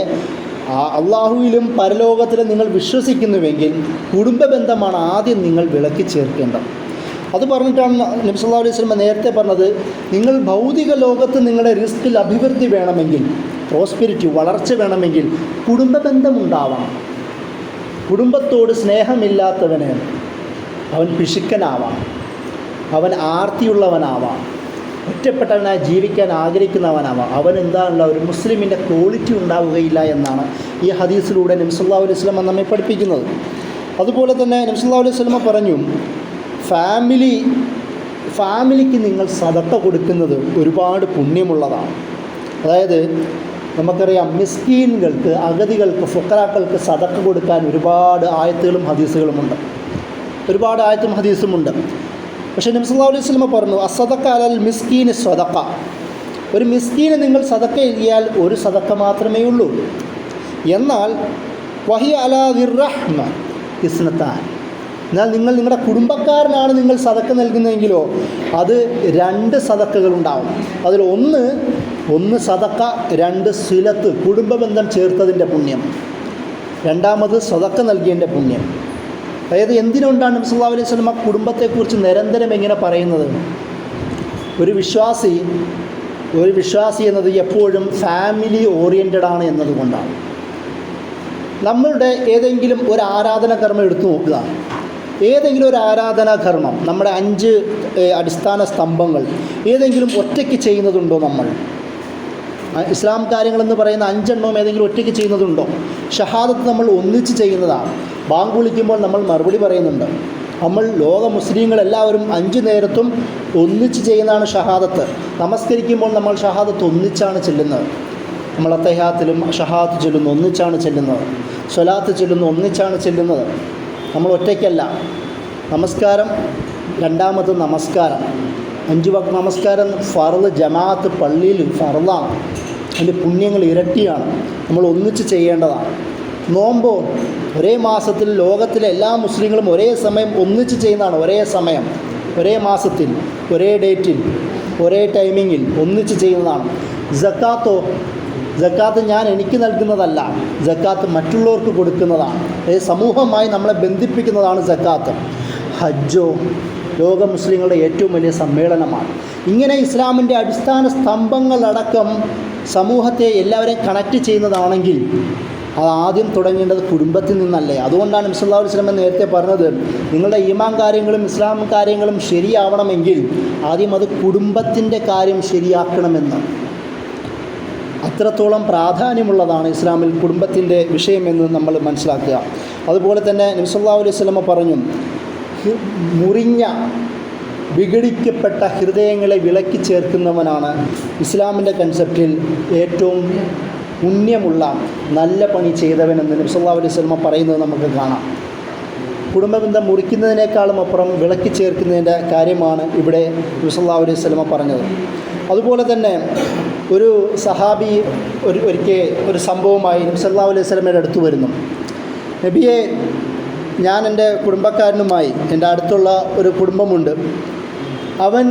അള്ളാഹുവിലും പരലോകത്തിലും നിങ്ങൾ വിശ്വസിക്കുന്നുവെങ്കിൽ കുടുംബ ബന്ധമാണ് ആദ്യം നിങ്ങൾ വിളക്കി ചേർക്കേണ്ടത്. അത് പറഞ്ഞിട്ടാണ് നബി സല്ലല്ലാഹു അലൈഹി വസല്ലം നേരത്തെ പറഞ്ഞത്, നിങ്ങൾ ഭൗതിക ലോകത്ത് നിങ്ങളുടെ റിസ്കിൽ അഭിവൃദ്ധി വേണമെങ്കിൽ, പ്രോസ്പെരിറ്റി, വളർച്ച വേണമെങ്കിൽ കുടുംബ ബന്ധമുണ്ടാവണം. കുടുംബത്തോട് സ്നേഹമില്ലാത്തവന് അവൻ പിശുക്കനാവാം, അവൻ ആർത്തിയുള്ളവനാവാം, ഒറ്റപ്പെട്ടവനായി ജീവിക്കാൻ ആഗ്രഹിക്കുന്നവനാവാം. അവൻ എന്താണുള്ള ഒരു മുസ്ലിമിൻ്റെ ക്വാളിറ്റി ഉണ്ടാവുകയില്ല എന്നാണ് ഈ ഹദീസിലൂടെ നബി സല്ലല്ലാഹു അലൈഹി വസല്ലം നമ്മെ പഠിപ്പിക്കുന്നത്. അതുപോലെ തന്നെ നബി സല്ലല്ലാഹു അലൈഹി വസല്ലം പറഞ്ഞു, ഫാമിലിക്ക് നിങ്ങൾ സദഖ കൊടുക്കുന്നത് ഒരുപാട് പുണ്യമുള്ളതാണ്. അതായത് നമുക്കറിയാം, മിസ്കീനുകൾക്ക്, അഗതികൾക്ക്, ഫുഖറാക്കൾക്ക് സദഖ കൊടുക്കാൻ ഒരുപാട് ആയത്തുകളും ഹദീസുകളുമുണ്ട്, ഒരുപാട് ആയത്തും ഹദീസുമുണ്ട്. പക്ഷേ നബി സല്ലല്ലാഹു അലൈഹി വസല്ലം പറഞ്ഞു, അസ്സദഖ അലൽ മിസ്കീന് സ്വദഖ, ഒരു മിസ്കീന് നിങ്ങൾ സദഖ എഴുതിയാൽ ഒരു സദഖ മാത്രമേ ഉള്ളൂ. എന്നാൽ വഹിയ അലാ ദിർറഹ്മ ഇസ്നത്താൻ, എന്നാൽ നിങ്ങൾ നിങ്ങളുടെ കുടുംബക്കാരനാണ് നിങ്ങൾ സദഖ നൽകുന്നതെങ്കിലോ അത് രണ്ട് സദഖകളുണ്ടാവും. അതിൽ ഒന്ന് സദഖ, രണ്ട് സിലത്ത്, കുടുംബബന്ധം ചേർത്തതിൻ്റെ പുണ്യം, രണ്ടാമത് സദഖ നൽകിയതിൻ്റെ പുണ്യം. അതായത് എന്തിനുകൊണ്ടാണ് നബി സല്ലല്ലാഹു അലൈഹി വസല്ലം കുടുംബത്തെക്കുറിച്ച് നിരന്തരം എങ്ങനെ പറയുന്നത്? ഒരു വിശ്വാസി എന്നത് എപ്പോഴും ഫാമിലി ഓറിയൻറ്റഡ് ആണ് എന്നതുകൊണ്ടാണ്. നമ്മളുടെ ഏതെങ്കിലും ഒരു ആരാധനാകർമ്മം എടുത്തു നോക്കുക. ഏതെങ്കിലും ഒരു ആരാധനാകർമ്മം, നമ്മുടെ 5 അടിസ്ഥാന സ്തംഭങ്ങൾ ഏതെങ്കിലും ഒറ്റയ്ക്ക് ചെയ്യുന്നതുണ്ടോ? നമ്മൾ ഇസ്ലാം കാര്യങ്ങളെന്ന് പറയുന്ന 5 എണ്ണവും ഏതെങ്കിലും ഒറ്റയ്ക്ക് ചെയ്യുന്നതുണ്ടോ? ഷഹാദത്ത് നമ്മൾ ഒന്നിച്ച് ചെയ്യുന്നതാണ്. ബാങ്ക് വിളിക്കുമ്പോൾ നമ്മൾ മറുപടി പറയുന്നുണ്ട്. നമ്മൾ ലോക മുസ്ലിങ്ങളെല്ലാവരും 5 നേരത്തും ഒന്നിച്ച് ചെയ്യുന്നതാണ് ഷഹാദത്ത്. നമസ്കരിക്കുമ്പോൾ നമ്മൾ ഷഹാദത്ത് ഒന്നിച്ചാണ് ചെല്ലുന്നത്. നമ്മൾ അത്തഹിയാത്തിലും ഷഹാദത്ത് ചൊല്ലുന്നു, ഒന്നിച്ചാണ് ചെല്ലുന്നത്. സ്വലാത്ത് ചൊല്ലുന്നു, ഒന്നിച്ചാണ് ചെല്ലുന്നത്. നമ്മൾ ഒറ്റയ്ക്കല്ല. നമസ്കാരം, രണ്ടാമത് നമസ്കാരം, 5 വക്ത് നമസ്കാരം ഫർള്, ജമാഅത്ത് പള്ളിയിൽ ഫർളാണ്. അതിൻ്റെ പുണ്യങ്ങൾ ഇരട്ടിയാണ്. നമ്മൾ ഒന്നിച്ച് ചെയ്യേണ്ടതാണ്. നോമ്പോ ഒരേ മാസത്തിൽ ലോകത്തിലെ എല്ലാ മുസ്ലിങ്ങളും ഒരേ സമയം ഒന്നിച്ച് ചെയ്യുന്നതാണ്. ഒരേ സമയം, ഒരേ മാസത്തിൽ, ഒരേ ഡേറ്റിൽ, ഒരേ ടൈമിങ്ങിൽ ഒന്നിച്ച് ചെയ്യുന്നതാണ്. സക്കാത്ത് ഞാൻ എനിക്ക് നൽകുന്നതല്ല, സക്കാത്ത് മറ്റുള്ളവർക്ക് കൊടുക്കുന്നതാണ്. സമൂഹമായി നമ്മളെ ബന്ധിപ്പിക്കുന്നതാണ് സക്കാത്ത്. ഹജ്ജോ ലോക മുസ്ലിങ്ങളുടെ ഏറ്റവും വലിയ സമ്മേളനമാണ്. ഇങ്ങനെ ഇസ്ലാമിൻ്റെ അടിസ്ഥാന സ്തംഭങ്ങളടക്കം സമൂഹത്തെ എല്ലാവരെയും കണക്റ്റ് ചെയ്യുന്നതാണെങ്കിൽ അത് ആദ്യം തുടങ്ങേണ്ടത് കുടുംബത്തിൽ നിന്നല്ലേ? അതുകൊണ്ടാണ് നബി സല്ലല്ലാഹു അലൈഹി വസല്ലം നേരത്തെ പറഞ്ഞത്, നിങ്ങളുടെ ഈമാൻ കാര്യങ്ങളും ഇസ്ലാം കാര്യങ്ങളും ശരിയാവണമെങ്കിൽ ആദ്യം അത് കുടുംബത്തിൻ്റെ കാര്യം ശരിയാക്കണമെന്ന്. അത്രത്തോളം പ്രാധാന്യമുള്ളതാണ് ഇസ്ലാമിൽ കുടുംബത്തിൻ്റെ വിഷയമെന്ന് നമ്മൾ മനസ്സിലാക്കുക. അതുപോലെ തന്നെ നബി സല്ലല്ലാഹു അലൈഹി വസല്ലം പറഞ്ഞു, മുറിഞ്ഞ വിഘടിക്കപ്പെട്ട ഹൃദയങ്ങളെ വിളക്കി ചേർക്കുന്നവനാണ് ഇസ്ലാമിൻ്റെ കൺസെപ്റ്റിൽ ഏറ്റവും പുണ്യമുള്ള നല്ല പണി ചെയ്തവനെന്ന് നബി സല്ലല്ലാഹു അലൈഹി വസല്ലം പറയുന്നത് നമുക്ക് കാണാം. കുടുംബബന്ധം മുറിക്കുന്നതിനേക്കാളും അപ്പുറം വിളക്കി ചേർക്കുന്നതിൻ്റെ കാര്യമാണ് ഇവിടെ നബി സല്ലല്ലാഹു അലൈഹി വസല്ലം പറഞ്ഞത്. അതുപോലെ തന്നെ ഒരു സഹാബി ഒരിക്കൽ ഒരു സംഭവമായി നബി സല്ലല്ലാഹു അലൈഹി വസല്ലമയുടെ അടുത്ത് വരുന്നു. നബിയെ, ഞാൻ എൻ്റെ കുടുംബക്കാരനുമായി, എൻ്റെ അടുത്തുള്ള ഒരു കുടുംബമുണ്ട്, അവൻ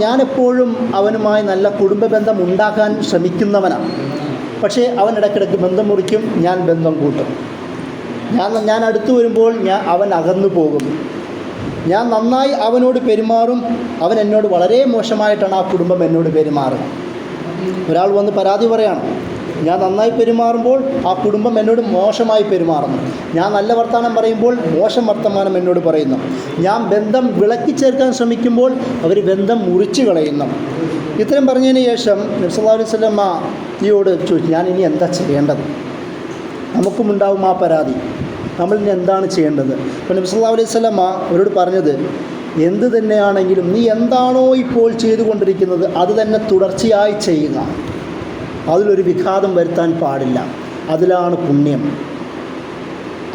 ഞാനെപ്പോഴും അവനുമായി നല്ല കുടുംബ ബന്ധം ഉണ്ടാക്കാൻ ശ്രമിക്കുന്നവനാണ്. പക്ഷേ അവൻ ഇടയ്ക്കിടയ്ക്ക് ബന്ധം മുറിക്കും, ഞാൻ ബന്ധം കൂട്ടും. ഞാൻ അടുത്ത് വരുമ്പോൾ അവൻ അകന്നു പോകും. ഞാൻ നന്നായി അവനോട് പെരുമാറും, അവൻ എന്നോട് വളരെ മോശമായിട്ടാണ് ആ കുടുംബം എന്നോട് പെരുമാറുക. ഒരാൾ വന്ന് പരാതി പറയാണ്, ഞാൻ നന്നായി പെരുമാറുമ്പോൾ ആ കുടുംബം എന്നോട് മോശമായി പെരുമാറുന്നു. ഞാൻ നല്ല വർത്തമാനം പറയുമ്പോൾ മോശം വർത്തമാനം എന്നോട് പറയുന്നു. ഞാൻ ബന്ധം വിളക്കി ചേർക്കാൻ ശ്രമിക്കുമ്പോൾ അവർ ബന്ധം മുറിച്ചു കളയുന്നു. ഇത്രയും പറഞ്ഞതിന് ശേഷം നബി സല്ലല്ലാഹു അലൈഹി വസല്ലം ഈയോട് ചോദിച്ചു, ഞാൻ ഇനി എന്താ ചെയ്യേണ്ടത്? നമുക്കുമുണ്ടാവും ആ പരാതി, നമ്മളിനി എന്താണ് ചെയ്യേണ്ടത്? അപ്പോൾ നബി സല്ലല്ലാഹു അലൈഹി വസല്ലം അവരോട് പറഞ്ഞത്, എന്ത് തന്നെയാണെങ്കിലും നീ എന്താണോ ഇപ്പോൾ ചെയ്തുകൊണ്ടിരിക്കുന്നത് അത് തന്നെ തുടർച്ചയായി ചെയ്യുക. അതിലൊരു വിഘാതം വരുത്താൻ പാടില്ല. അതിലാണ് പുണ്യം.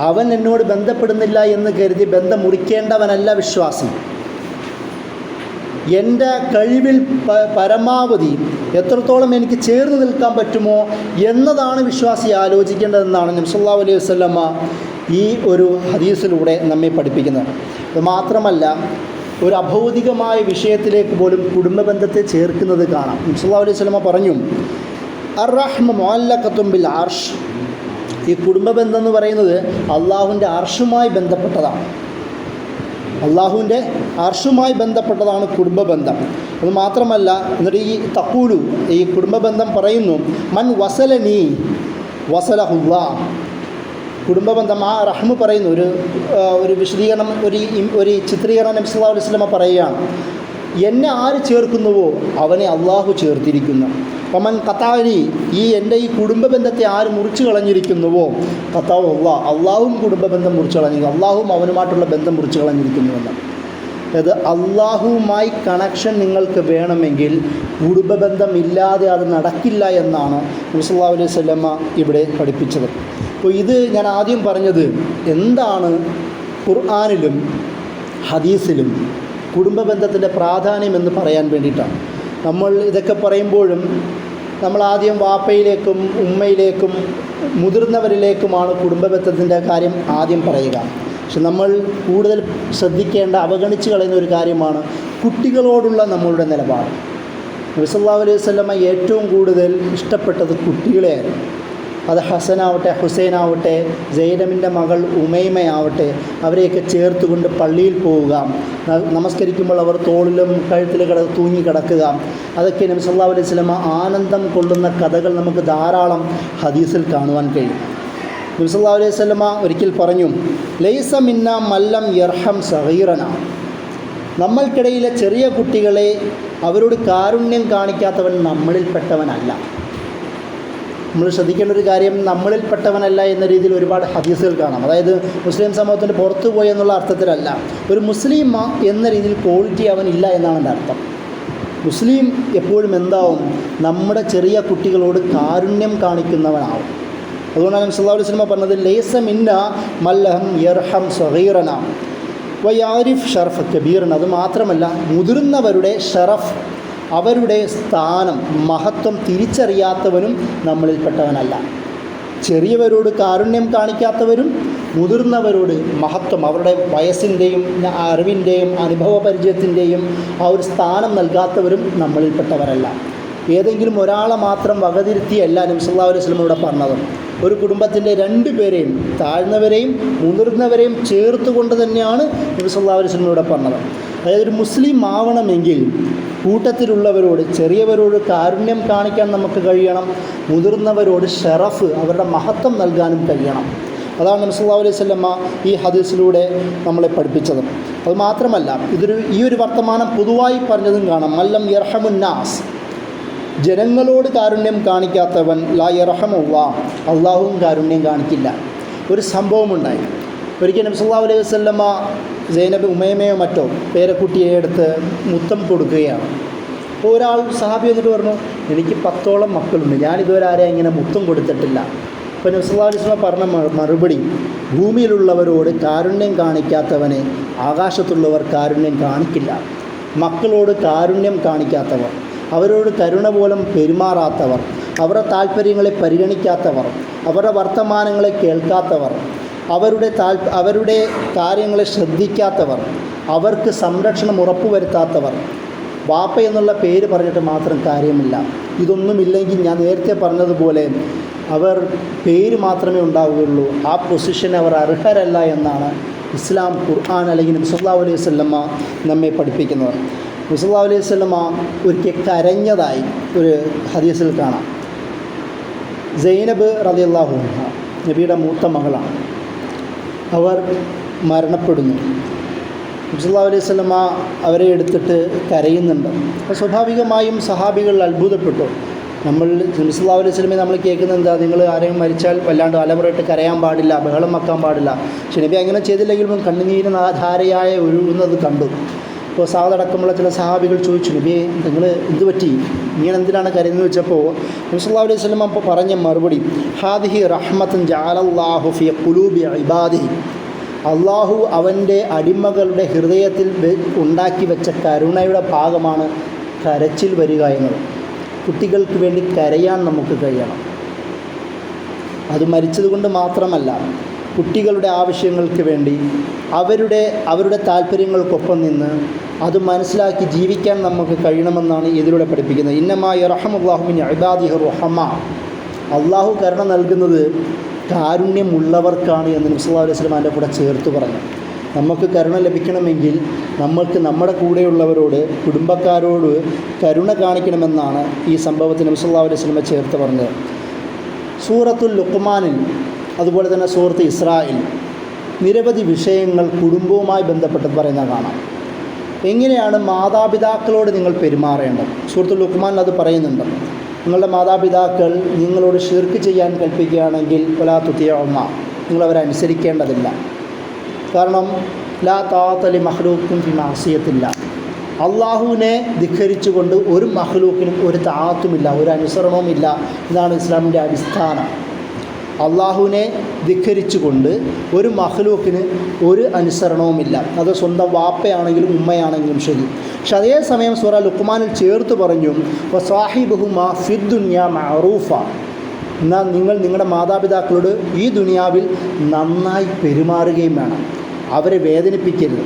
അവൻ എന്നോട് ബന്ധപ്പെടുന്നില്ല എന്ന് കരുതി ബന്ധം മുറിക്കേണ്ടവനല്ല വിശ്വാസി. എൻ്റെ കഴിവിൽ പരമാവധി എത്രത്തോളം എനിക്ക് ചേർന്ന് നിൽക്കാൻ പറ്റുമോ എന്നതാണ് വിശ്വാസി ആലോചിക്കേണ്ടതെന്നാണ് നബി സല്ലല്ലാഹു അലൈഹി വസല്ലം ഈ ഒരു ഹദീസിലൂടെ നമ്മെ പഠിപ്പിക്കുന്നത്. അത് മാത്രമല്ല, ഒരു അഭൗതികമായ വിഷയത്തിലേക്ക് പോലും കുടുംബ ബന്ധത്തെ ചേർക്കുന്നത് കാണാം. നബി സല്ലല്ലാഹു അലൈഹി വസല്ലം പറഞ്ഞു, അർ-റഹ്മ മുഅല്ലഖത്തുൻ ബിൽ അർഷ്. ഈ കുടുംബ ബന്ധം എന്ന് പറയുന്നത് അള്ളാഹുവിൻ്റെ അർഷുമായി ബന്ധപ്പെട്ടതാണ്. അള്ളാഹുവിൻ്റെ അർഷുമായി ബന്ധപ്പെട്ടതാണ് കുടുംബ ബന്ധം. അത് മാത്രമല്ല, എന്നിട്ട് ഈ തഖൂലു, ഈ കുടുംബ ബന്ധം പറയുന്നു, മൻ വസലനി വസലഹുല്ലാഹ്. കുടുംബ ബന്ധം ആ റഹ്മ പറയുന്നു, ഒരു വിശദീകരണം, ഒരു ചിത്രീകരണം നബി സല്ലല്ലാഹു അലൈഹി വസല്ലം പറയുകയാണ്, എന്നെ ആര് ചേർക്കുന്നുവോ അവനെ അള്ളാഹു ചേർത്തിരിക്കുന്നു. പമൻ കത്താനി, എൻ്റെ ഈ കുടുംബ ബന്ധത്തെ ആര് മുറിച്ചു കളഞ്ഞിരിക്കുന്നുവോ കത്താവ് അള്ളാഹും കുടുംബ ബന്ധം മുറിച്ചു കളഞ്ഞിരിക്കുന്നു, അള്ളാഹും അവനുമായിട്ടുള്ള ബന്ധം മുറിച്ചു കളഞ്ഞിരിക്കുന്നുവെന്ന്. അതായത് അള്ളാഹുവുമായി കണക്ഷൻ നിങ്ങൾക്ക് വേണമെങ്കിൽ കുടുംബ ബന്ധം ഇല്ലാതെ അത് നടക്കില്ല എന്നാണ് നബി സല്ലല്ലാഹു അലൈഹി വസല്ലം ഇവിടെ പഠിപ്പിച്ചത്. അപ്പോൾ ഇത് ഞാൻ ആദ്യം പറഞ്ഞത് എന്താണ് ഖുർആനിലും ഹദീസിലും കുടുംബ ബന്ധത്തിൻ്റെ പ്രാധാന്യം എന്ന് പറയാൻ വേണ്ടിയിട്ടാണ്. നമ്മൾ ഇതൊക്കെ പറയുമ്പോഴും നമ്മൾ ആദ്യം വാപ്പയിലേക്കും ഉമ്മയിലേക്കും മുതിർന്നവരിലേക്കുമാണ് കുടുംബ ബന്ധത്തിൻ്റെ കാര്യം ആദ്യം പറയുക. പക്ഷെ നമ്മൾ കൂടുതൽ ശ്രദ്ധിക്കേണ്ട, അവഗണിച്ച് കളയുന്ന ഒരു കാര്യമാണ് കുട്ടികളോടുള്ള നമ്മളുടെ നിലപാട്. നബി സല്ലല്ലാഹു അലൈഹി വസല്ലം ഏറ്റവും കൂടുതൽ ഇഷ്ടപ്പെട്ടത് കുട്ടികളെയായിരുന്നു. അത് ഹസനാവട്ടെ, ഹുസൈനാവട്ടെ, സൈനബിൻ്റെ മകൾ ഉമൈമയാവട്ടെ, അവരെയൊക്കെ ചേർത്തുകൊണ്ട് പള്ളിയിൽ പോവുക, നമസ്കരിക്കുമ്പോൾ അവർ തോളിലും കഴുത്തിൽ തൂങ്ങി കിടക്കുക, അതൊക്കെ നബി സല്ലല്ലാഹു അലൈഹി വസല്ലം ആനന്ദം കൊള്ളുന്ന കഥകൾ നമുക്ക് ധാരാളം ഹദീസിൽ കാണുവാൻ കഴിയും. നബി സല്ലല്ലാഹു അലൈഹി വസല്ലം ഒരിക്കൽ പറഞ്ഞു, ലൈസ മിന്ന മല്ലം യർഹം സഗീറന. നമ്മൾക്കിടയിലെ ചെറിയ കുട്ടികളെ അവരോട് കാരുണ്യം കാണിക്കാത്തവൻ നമ്മളിൽപ്പെട്ടവനല്ല. നമ്മൾ ശ്രദ്ധിക്കേണ്ട ഒരു കാര്യം, നമ്മളിൽപ്പെട്ടവനല്ല എന്ന രീതിയിൽ ഒരുപാട് ഹദീസുകൾ കാണാം. അതായത് മുസ്ലിം സമൂഹത്തിൻ്റെ പുറത്തു പോയി എന്നുള്ള അർത്ഥത്തിലല്ല, ഒരു മുസ്ലിം എന്ന രീതിയിൽ ക്വാളിറ്റി അവനില്ല എന്നാണ് എൻ്റെ അർത്ഥം. മുസ്ലിം എപ്പോഴും എന്താവും, നമ്മുടെ ചെറിയ കുട്ടികളോട് കാരുണ്യം കാണിക്കുന്നവനാവും. അതുകൊണ്ടാണ് നബി സല്ലല്ലാഹു അലൈഹി വസല്ലം പറഞ്ഞത്, ലൈസ മിന്ന മല്ലഹം യർഹം സഗീറന വയാരിഫ് ഷറഫ് കബീറൻ. അത് മാത്രമല്ല, മുതിർന്നവരുടെ ഷറഫ്, അവരുടെ സ്ഥാനം, മഹത്വം തിരിച്ചറിയാത്തവനും നമ്മളിൽപ്പെട്ടവനല്ല. ചെറിയവരോട് കാരുണ്യം കാണിക്കാത്തവരും മുതിർന്നവരോട് മഹത്വം, അവരുടെ വയസ്സിൻ്റെയും അറിവിൻ്റെയും അനുഭവ പരിചയത്തിൻ്റെയും ആ ഒരു സ്ഥാനം നൽകാത്തവരും നമ്മളിൽപ്പെട്ടവരല്ല. ഏതെങ്കിലും ഒരാളെ മാത്രം വകതിരുത്തിയല്ല നബി സല്ലല്ലാഹു അലൈഹി വസല്ലം ഇവിടെ പറഞ്ഞത്. ഒരു കുടുംബത്തിൻ്റെ രണ്ടുപേരെയും, താഴ്ന്നവരെയും മുതിർന്നവരെയും ചേർത്തുകൊണ്ട് തന്നെയാണ് നബി സല്ലല്ലാഹു അലൈഹി വസല്ലം ഇവിടെ പറഞ്ഞത്. അതായത് ഒരു മുസ്ലിം ആവണമെങ്കിൽ കൂട്ടത്തിലുള്ളവരോട്, ചെറിയവരോട് കാരുണ്യം കാണിക്കാൻ നമുക്ക് കഴിയണം. മുതിർന്നവരോട് ഷറഫ്, അവരുടെ മഹത്വം നൽകാനും കഴിയണം. അതാണ് നബി സല്ലല്ലാഹു അലൈഹി വസല്ലമ ഈ ഹദീസിലൂടെ നമ്മളെ പഠിപ്പിച്ചത്. അതുമാത്രമല്ല, ഈ ഒരു വർത്തമാനം പൊതുവായി പറഞ്ഞതും കാണാം. മല്ലം യർഹമുന്നാസ്, ജനങ്ങളോട് കാരുണ്യം കാണിക്കാത്തവൻ ലാ യർഹമുല്ലാഹ്, അള്ളാഹുവും കാരുണ്യം കാണിക്കില്ല. ഒരു സംഭവമുണ്ടായി. ഒരിക്കൽ നബി സല്ലല്ലാഹു അലൈഹി വസല്ലമ സൈനബ് ഉമൈമയോ മറ്റോ പേരക്കുട്ടിയെ എടുത്ത് മുത്തം കൊടുക്കുകയാണ്. അപ്പോൾ ഒരാൾ സഹാബി എന്നിട്ട് പറഞ്ഞു, എനിക്ക് 10ഓളം മക്കളുണ്ട്, ഞാനിതുവരെ ആരെയും ഇങ്ങനെ മുത്തം കൊടുത്തിട്ടില്ല. അപ്പോൾ നബി സല്ലല്ലാഹു അലൈഹി വസല്ലമ പറഞ്ഞ മറുപടി, ഭൂമിയിലുള്ളവരോട് കാരുണ്യം കാണിക്കാത്തവനെ ആകാശത്തുള്ളവർ കാരുണ്യം കാണിക്കില്ല. മക്കളോട് കാരുണ്യം കാണിക്കാത്തവർ, അവരോട് കരുണ പോലും പെരുമാറാത്തവർ, അവരുടെ താല്പര്യങ്ങളെ പരിഗണിക്കാത്തവർ, അവരുടെ വർത്തമാനങ്ങളെ കേൾക്കാത്തവർ, അവരുടെ കാര്യങ്ങളെ ശ്രദ്ധിക്കാത്തവർ, അവർക്ക് സംരക്ഷണം ഉറപ്പുവരുത്താത്തവർ. വാപ്പ എന്നുള്ള പേര് പറഞ്ഞിട്ട് മാത്രം കാര്യമില്ല. ഇതൊന്നുമില്ലെങ്കിൽ ഞാൻ നേരത്തെ പറഞ്ഞതുപോലെ അവർ പേര് മാത്രമേ ഉണ്ടാവുകയുള്ളൂ. ആ പൊസിഷന് അവർ അർഹരല്ല എന്നാണ് ഇസ്ലാം, ഖുർആൻ അല്ലെങ്കിൽ നബി സല്ലല്ലാഹു അലൈഹി വസല്ലമ നമ്മെ പഠിപ്പിക്കുന്നത്. നബി സല്ലല്ലാഹു അലൈഹി വസല്ലമ ഒരിക്കൽ കരഞ്ഞതായി ഒരു ഹദീസിൽ കാണാം. സൈനബ് റളിയല്ലാഹു അൻഹ നബിയുടെ മൂത്ത മകളാണ്. അവർ മരണപ്പെടുന്നു. നബി സല്ലല്ലാഹു അലൈഹി വസല്ലമ അവരെ എടുത്തിട്ട് കരയുന്നുണ്ട്. അപ്പോൾ സ്വാഭാവികമായും സഹാബികൾ അത്ഭുതപ്പെട്ടു. നബി സല്ലല്ലാഹു അലൈഹി വസല്ലമയെ നമ്മൾ കേൾക്കുന്നത് എന്താ, നിങ്ങൾ ആരെങ്കിലും മരിച്ചാൽ വല്ലാണ്ട് അലമുറയിട്ട് കരയാൻ പാടില്ല, ബഹളം വെക്കാൻ പാടില്ല. പക്ഷേ നബി അങ്ങനെ ചെയ്തില്ലെങ്കിലും കണ്ണുനീര് ധാരയായ ഒഴുകുന്നത് കണ്ടു. അപ്പോൾ സാദടക്കമുള്ള ചില സഹാബികൾ ചോദിച്ചു, നബിയെ നിങ്ങൾ എന്ത് പറ്റി, ഇങ്ങനെ എന്തിനാണ് കരയുന്നത് വെച്ചപ്പോൾ നബി സല്ലല്ലാഹു അലൈഹി വസല്ലമ അപ്പോൾ പറഞ്ഞ മറുപടി, ഹാദിഹി റഹ്മത്തുൻ ജഅലല്ലാഹു ഫീ ഖുലൂബി ഇബാദിഹി, അള്ളാഹു അവൻ്റെ അടിമകളുടെ ഹൃദയത്തിൽ ഉണ്ടാക്കി വെച്ച കരുണയുടെ ഭാഗമാണ് കരച്ചിൽ വരിക എന്നത്. കുട്ടികൾക്ക് വേണ്ടി കരയാൻ നമുക്ക് കഴിയണം. അത് മരിച്ചതുകൊണ്ട് മാത്രമല്ല, കുട്ടികളുടെ ആവശ്യങ്ങൾക്ക് വേണ്ടി അവരുടെ താല്പര്യങ്ങൾക്കൊപ്പം നിന്ന് അത് മനസ്സിലാക്കി ജീവിക്കാൻ നമുക്ക് കഴിയണമെന്നാണ് ഇതിലൂടെ പഠിപ്പിക്കുന്നത്. ഇന്നമാ യർഹമുല്ലാഹു മിൻ ഇബാദിഹി റഹമ, അള്ളാഹു കരുണ നൽകുന്നത് കാരുണ്യമുള്ളവർക്കാണ് എന്ന് നബി സല്ലല്ലാഹു അലൈഹി വസല്ലം കൂടെ ചേർത്ത് പറഞ്ഞു. നമുക്ക് കരുണ ലഭിക്കണമെങ്കിൽ നമ്മൾക്ക് നമ്മുടെ കൂടെയുള്ളവരോട്, കുടുംബക്കാരോട് കരുണ കാണിക്കണമെന്നാണ് ഈ സംഭവത്തിൽ നബി സല്ലല്ലാഹു അലൈഹി വസല്ലം ചേർത്ത് പറഞ്ഞത്. സൂറത്തുൽ ലുഖ്മാനിൽ, അതുപോലെ തന്നെ സൂറത്ത് ഇസ്രായിൽ നിരവധി വിഷയങ്ങൾ കുടുംബവുമായി ബന്ധപ്പെട്ട് പറയുന്നത് കാണാം. എങ്ങനെയാണ് മാതാപിതാക്കളോട് നിങ്ങൾ പെരുമാറേണ്ടത്? സൂറത്തുൽ ലുഖ്മാനിൽ അത് പറയുന്നുണ്ട്. നിങ്ങളുടെ മാതാപിതാക്കൾ നിങ്ങളോട് ശിർക്ക് ചെയ്യാൻ കൽപ്പിക്കുകയാണെങ്കിൽ വലാ തുതിഉഹുമാ, നിങ്ങളവരെ അനുസരിക്കേണ്ടതില്ല. കാരണം ലാ താഅത ലി മഖ്ലൂഖിൻ ഫി മഅസിയത്തില്ലാ, അള്ളാഹുവിനെ ധിഖരിച്ചുകൊണ്ട് ഒരു മഖ്ലൂക്കിനും ഒരു താഅത്തുമില്ല, ഒരു അനുസരണവുമില്ല. ഇതാണ് ഇസ്ലാമിൻ്റെ അടിസ്ഥാനം. അള്ളാഹുവിനെ ധിഖരിച്ചുകൊണ്ട് ഒരു മഖ്ലൂക്കിന് ഒരു അനുസരണവുമില്ല. അത് സ്വന്തം വാപ്പയാണെങ്കിലും ഉമ്മയാണെങ്കിലും ശരി. പക്ഷെ അതേസമയം സൂറ ലുഖ്മാനിൽ ചേർത്ത് പറഞ്ഞു, വസാഹിബുഹുമാ ഫിദ്ദുനിയ മഅറൂഫ, എന്നാൽ നിങ്ങൾ നിങ്ങളുടെ മാതാപിതാക്കളോട് ഈ ദുനിയാവിൽ നന്നായി പെരുമാറുകയും വേണം, അവരെ വേദനിപ്പിക്കരുത്.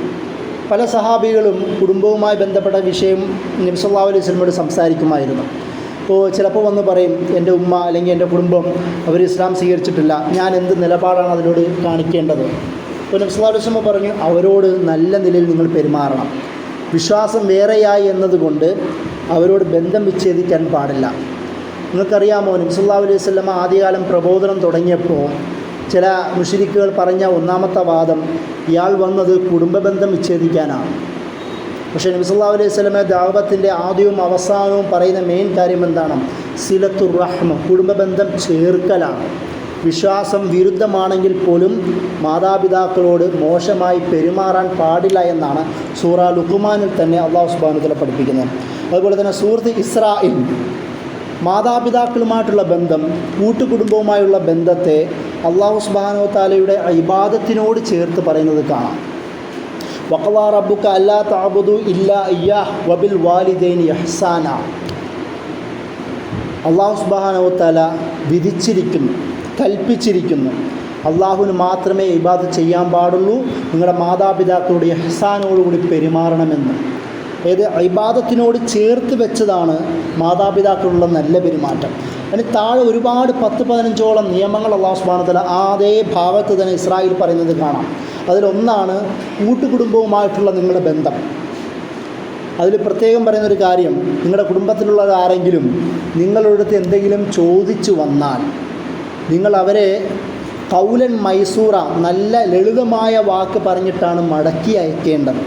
പല സഹാബികളും കുടുംബവുമായി ബന്ധപ്പെട്ട വിഷയം നബി സല്ലല്ലാഹു അലൈഹി വസല്ലമയോട് സംസാരിക്കുമായിരുന്നു. അപ്പോൾ ചിലപ്പോൾ വന്ന് പറയും, എൻ്റെ ഉമ്മ അല്ലെങ്കിൽ എൻ്റെ കുടുംബം അവർ ഇസ്ലാം സ്വീകരിച്ചിട്ടില്ല, ഞാൻ എന്ത് നിലപാടാണ് അതിനോട് കാണിക്കേണ്ടത്? അപ്പോൾ നബി സല്ലല്ലാഹു അലൈഹി വസല്ലം പറഞ്ഞു, അവരോട് നല്ല നിലയിൽ നിങ്ങൾ പെരുമാറണം. വിശ്വാസം വേറെയായി എന്നതുകൊണ്ട് അവരോട് ബന്ധം വിച്ഛേദിക്കാൻ പാടില്ല. നിങ്ങൾക്കറിയാമോ, നബി സല്ലല്ലാഹു അലൈഹി വസല്ലം ആദ്യകാലം പ്രബോധനം തുടങ്ങിയപ്പോൾ ചില മുശ്രിക്കുകൾ പറഞ്ഞ ഒന്നാമത്തെ വാദം, ഇയാൾ വന്നത് കുടുംബബന്ധം വിച്ഛേദിക്കാനാണ്. പക്ഷേ നബി സല്ലല്ലാഹു അലൈഹി വസല്ലം ദഅവത്തിൻ്റെ ആദ്യവും അവസാനവും പറയുന്ന മെയിൻ കാര്യം എന്താണ്? സിലത്തുർ റഹ്മ, കുടുംബബന്ധം ചേർക്കലാണ്. വിശ്വാസം വിരുദ്ധമാണെങ്കിൽ പോലും മാതാപിതാക്കളോട് മോശമായി പെരുമാറാൻ പാടില്ല എന്നാണ് സൂറ ലുഖ്മാനിൽ തന്നെ അല്ലാഹു സുബ്ഹാനഹു വ തആല പഠിപ്പിക്കുന്നത്. അതുപോലെ തന്നെ സൂറത്ത് ഇസ്രായിൽ മാതാപിതാക്കളുമായിട്ടുള്ള ബന്ധം, കൂട്ടുകുടുംബവുമായുള്ള ബന്ധത്തെ അല്ലാഹു സുബ്ഹാനഹു വ തആലയുടെ ഇബാദത്തിനോട് ചേർത്ത് പറയുന്നത് കാണാം. വഖളാ റബ്ബുക അല്ലാ തഅബുദു ഇല്ലാ ഇയ്യാഹ് വബിൽ വാലിദൈനി ഇഹ്സാന. അല്ലാഹു സുബ്ഹാനഹു വ തആല വിധിച്ചിരിക്കുന്നു, കൽപ്പിച്ചിരിക്കുന്നു, അള്ളാഹുവിന് മാത്രമേ ഇബാദത്ത് ചെയ്യാൻ പാടുള്ളൂ, നിങ്ങളുടെ മാതാപിതാക്കളോട് ഇഹ്സാനോടുകൂടി പെരുമാറണമെന്ന്. ഏത് ഇബാദത്തിനോട് ചേർത്ത് വെച്ചതാണ് മാതാപിതാക്കളുള്ള നല്ല പെരുമാറ്റം. അതിന് താഴെ ഒരുപാട് 10-15ഓളം നിയമങ്ങൾ അല്ലാഹു സുബ്ഹാനഹു വ തആല അതേ ഭാഗത്ത് തന്നെ ഇസ്രായേൽ പറയുന്നത് കാണാം. അതിലൊന്നാണ് കൂട്ടുകുടുംബവുമായിട്ടുള്ള നിങ്ങളുടെ ബന്ധം. അതിൽ പ്രത്യേകം പറയുന്നൊരു കാര്യം, നിങ്ങളുടെ കുടുംബത്തിലുള്ള ആരെങ്കിലും നിങ്ങളുടെ അടുത്ത് എന്തെങ്കിലും ചോദിച്ചു വന്നാൽ നിങ്ങൾ അവരെ കൗലൻ മൈസൂറ, നല്ല ലളിതമായ വാക്ക് പറഞ്ഞിട്ടാണ് മടക്കി അയക്കേണ്ടത്.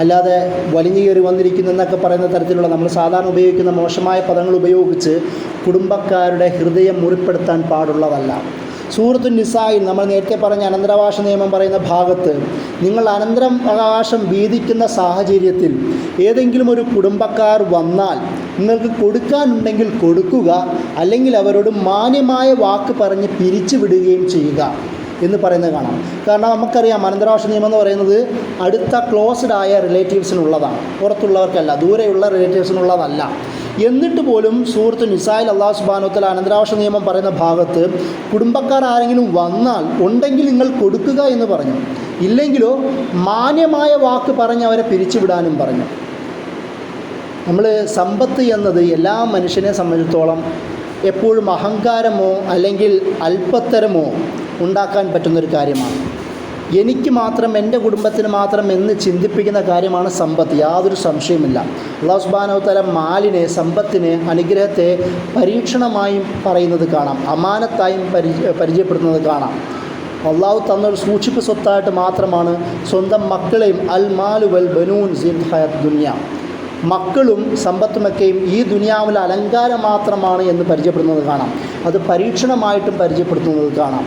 അല്ലാതെ വലിഞ്ഞു കയറി വന്നിരിക്കുന്നു എന്നൊക്കെ പറയുന്ന തരത്തിലുള്ള നമ്മൾ സാധാരണ ഉപയോഗിക്കുന്ന മോശമായ പദങ്ങൾ ഉപയോഗിച്ച് കുടുംബക്കാരുടെ ഹൃദയം മുറിപ്പെടുത്താൻ പാടുള്ളതല്ല. സൂറത്തുൻ നിസായിൽ നമ്മൾ നേരത്തെ പറഞ്ഞ അനന്തരാവകാശ നിയമം പറയുന്ന ഭാഗത്ത്, നിങ്ങൾ അനന്തരാവകാശം വീതിക്കുന്ന സാഹചര്യത്തിൽ ഏതെങ്കിലും ഒരു കുടുംബക്കാർ വന്നാൽ നിങ്ങൾക്ക് കൊടുക്കാനുണ്ടെങ്കിൽ കൊടുക്കുക, അല്ലെങ്കിൽ അവരോട് മാന്യമായ വാക്ക് പറഞ്ഞ് പിരിച്ചു വിടുകയും ചെയ്യുക എന്ന് പറയുന്നത് കാണാം. കാരണം നമുക്കറിയാം അനന്തരാവകാശ നിയമം എന്ന് പറയുന്നത് അടുത്ത ക്ലോസ്ഡ് ആയ റിലേറ്റീവ്സിനുള്ളതാണ്, പുറത്തുള്ളവർക്കല്ല, ദൂരെയുള്ള റിലേറ്റീവ്സിനുള്ളതല്ല. എന്നിട്ട് പോലും സൂറത്ത് നിസായിൽ അല്ലാഹു സുബ്ഹാനഹു വ തആല അനന്തരാവകാശ നിയമം പറയുന്ന ഭാഗത്ത് കുടുംബക്കാർ ആരെങ്കിലും വന്നാൽ ഉണ്ടെങ്കിൽ നിങ്ങൾ കൊടുക്കുക എന്ന് പറഞ്ഞു, ഇല്ലെങ്കിലോ മാന്യമായ വാക്ക് പറഞ്ഞ് അവരെ പിരിച്ചുവിടാനും പറഞ്ഞു. നമ്മൾ സമ്പത്ത് എന്നത് എല്ലാ മനുഷ്യനെ സംബന്ധിച്ചിടത്തോളം എപ്പോഴും അഹങ്കാരമോ അല്ലെങ്കിൽ അല്പത്തരമോ ഉണ്ടാക്കാൻ പറ്റുന്നൊരു കാര്യമാണ്. എനിക്ക് മാത്രം, എൻ്റെ കുടുംബത്തിന് മാത്രം എന്ന് ചിന്തിപ്പിക്കുന്ന കാര്യമാണ് സമ്പത്ത്, യാതൊരു സംശയമില്ല. അല്ലാഹു സുബ്ഹാനഹു വ തആല മാലിനെ, സമ്പത്തിനെ, അനുഗ്രഹത്തെ പരീക്ഷണമായും പറയുന്നത് കാണാം, അമാനത്തായും പരിചയപ്പെടുത്തുന്നത് കാണാം. അള്ളാഹു തന്നൊരു സൂക്ഷിപ്പ് സ്വത്തായിട്ട് മാത്രമാണ് സ്വന്തം മക്കളെയും അൽ മാലു വൽ ബനൂൻ സിൻഹ ദുനിയ, മക്കളും സമ്പത്തുമൊക്കെയും ഈ ദുനിയാവിലെ അലങ്കാരം മാത്രമാണ് എന്ന് പരിചയപ്പെടുന്നത് കാണാം. അത് പരീക്ഷണമായിട്ടും പരിചയപ്പെടുത്തുന്നത് കാണാം.